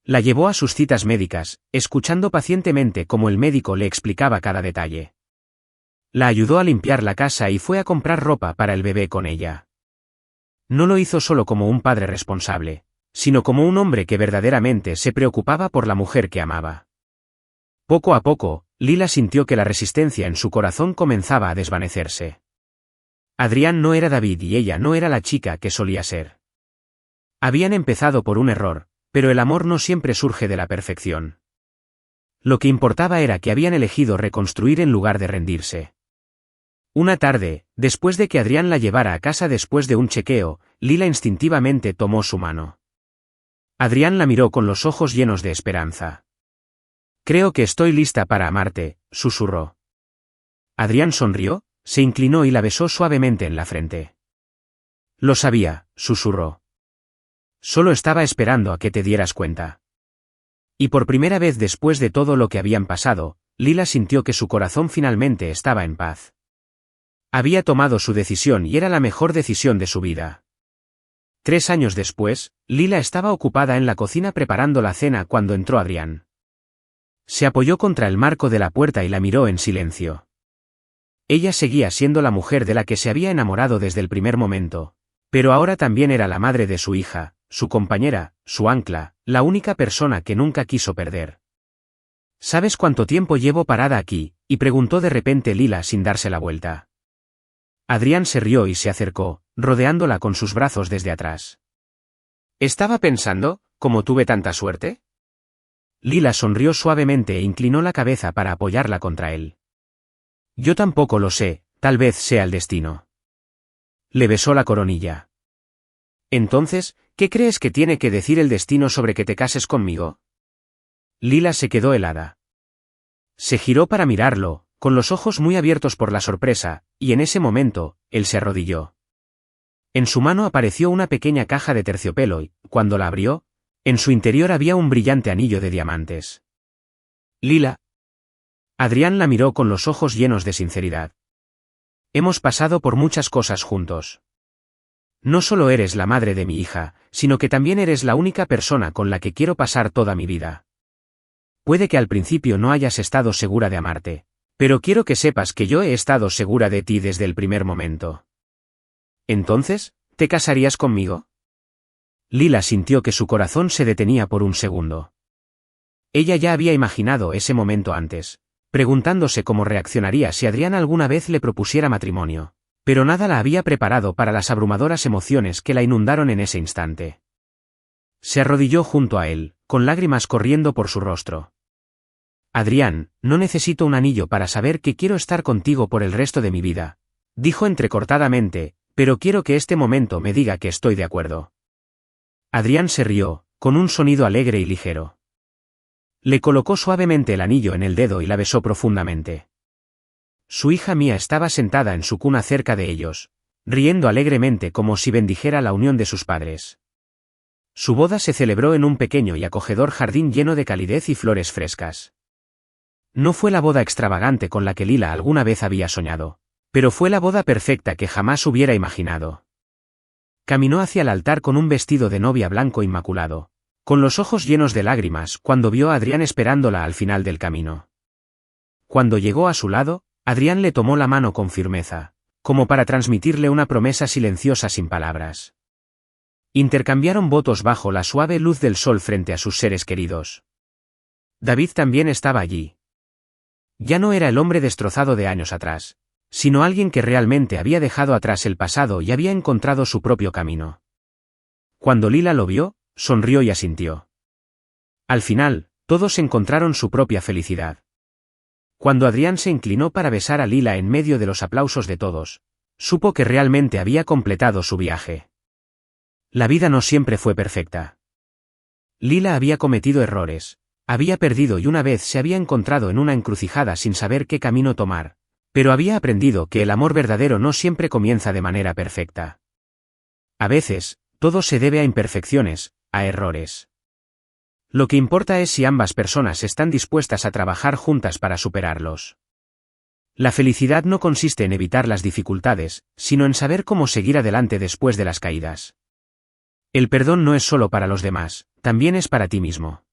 La llevó a sus citas médicas, escuchando pacientemente cómo el médico le explicaba cada detalle. La ayudó a limpiar la casa y fue a comprar ropa para el bebé con ella. No lo hizo solo como un padre responsable, sino como un hombre que verdaderamente se preocupaba por la mujer que amaba. Poco a poco, Lila sintió que la resistencia en su corazón comenzaba a desvanecerse. Adrián no era David y ella no era la chica que solía ser. Habían empezado por un error, pero el amor no siempre surge de la perfección. Lo que importaba era que habían elegido reconstruir en lugar de rendirse. Una tarde, después de que Adrián la llevara a casa después de un chequeo, Lila instintivamente tomó su mano. Adrián la miró con los ojos llenos de esperanza. «Creo que estoy lista para amarte», susurró. Adrián sonrió, se inclinó y la besó suavemente en la frente. «Lo sabía», susurró. «Solo estaba esperando a que te dieras cuenta». Y por primera vez después de todo lo que habían pasado, Lila sintió que su corazón finalmente estaba en paz. Había tomado su decisión y era la mejor decisión de su vida. 3 años después, Lila estaba ocupada en la cocina preparando la cena cuando entró Adrián. Se apoyó contra el marco de la puerta y la miró en silencio. Ella seguía siendo la mujer de la que se había enamorado desde el primer momento, pero ahora también era la madre de su hija, su compañera, su ancla, la única persona que nunca quiso perder. «¿Sabes cuánto tiempo llevo parada aquí?», y preguntó de repente Lila sin darse la vuelta. Adrián se rió y se acercó, rodeándola con sus brazos desde atrás. «Estaba pensando, ¿cómo tuve tanta suerte?». Lila sonrió suavemente e inclinó la cabeza para apoyarla contra él. «Yo tampoco lo sé, tal vez sea el destino». Le besó la coronilla. «Entonces, ¿qué crees que tiene que decir el destino sobre que te cases conmigo?». Lila se quedó helada. Se giró para mirarlo, con los ojos muy abiertos por la sorpresa, y en ese momento, él se arrodilló. En su mano apareció una pequeña caja de terciopelo y, cuando la abrió, en su interior había un brillante anillo de diamantes. «Lila». Adrián la miró con los ojos llenos de sinceridad. «Hemos pasado por muchas cosas juntos. No solo eres la madre de mi hija, sino que también eres la única persona con la que quiero pasar toda mi vida. Puede que al principio no hayas estado segura de amarte, pero quiero que sepas que yo he estado segura de ti desde el primer momento». «¿Entonces, te casarías conmigo?». Lila sintió que su corazón se detenía por un segundo. Ella ya había imaginado ese momento antes, preguntándose cómo reaccionaría si Adrián alguna vez le propusiera matrimonio, pero nada la había preparado para las abrumadoras emociones que la inundaron en ese instante. Se arrodilló junto a él, con lágrimas corriendo por su rostro. «Adrián, no necesito un anillo para saber que quiero estar contigo por el resto de mi vida», dijo entrecortadamente, «pero quiero que este momento me diga que estoy de acuerdo». Adrián se rió, con un sonido alegre y ligero. Le colocó suavemente el anillo en el dedo y la besó profundamente. Su hija Mía estaba sentada en su cuna cerca de ellos, riendo alegremente como si bendijera la unión de sus padres. Su boda se celebró en un pequeño y acogedor jardín lleno de calidez y flores frescas. No fue la boda extravagante con la que Lila alguna vez había soñado, pero fue la boda perfecta que jamás hubiera imaginado. Caminó hacia el altar con un vestido de novia blanco inmaculado, con los ojos llenos de lágrimas cuando vio a Adrián esperándola al final del camino. Cuando llegó a su lado, Adrián le tomó la mano con firmeza, como para transmitirle una promesa silenciosa sin palabras. Intercambiaron votos bajo la suave luz del sol frente a sus seres queridos. David también estaba allí. Ya no era el hombre destrozado de años atrás, sino alguien que realmente había dejado atrás el pasado y había encontrado su propio camino. Cuando Lila lo vio, sonrió y asintió. Al final, todos encontraron su propia felicidad. Cuando Adrián se inclinó para besar a Lila en medio de los aplausos de todos, supo que realmente había completado su viaje. La vida no siempre fue perfecta. Lila había cometido errores, había perdido y una vez se había encontrado en una encrucijada sin saber qué camino tomar, pero había aprendido que el amor verdadero no siempre comienza de manera perfecta. A veces, todo se debe a imperfecciones, a errores. Lo que importa es si ambas personas están dispuestas a trabajar juntas para superarlos. La felicidad no consiste en evitar las dificultades, sino en saber cómo seguir adelante después de las caídas. El perdón no es solo para los demás, también es para ti mismo.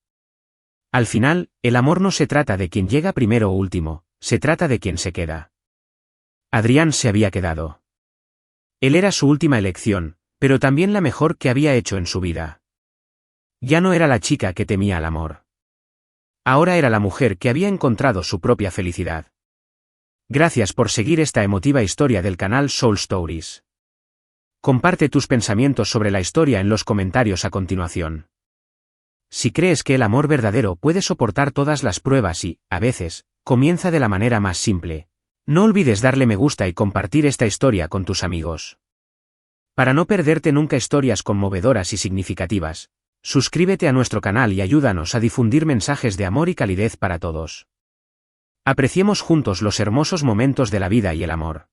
Al final, el amor no se trata de quien llega primero o último, se trata de quien se queda. Adrián se había quedado. Él era su última elección, pero también la mejor que había hecho en su vida. Ya no era la chica que temía al amor. Ahora era la mujer que había encontrado su propia felicidad. Gracias por seguir esta emotiva historia del canal Soul Stories. Comparte tus pensamientos sobre la historia en los comentarios a continuación. Si crees que el amor verdadero puede soportar todas las pruebas y, a veces, comienza de la manera más simple, no olvides darle me gusta y compartir esta historia con tus amigos. Para no perderte nunca historias conmovedoras y significativas, suscríbete a nuestro canal y ayúdanos a difundir mensajes de amor y calidez para todos. Apreciemos juntos los hermosos momentos de la vida y el amor.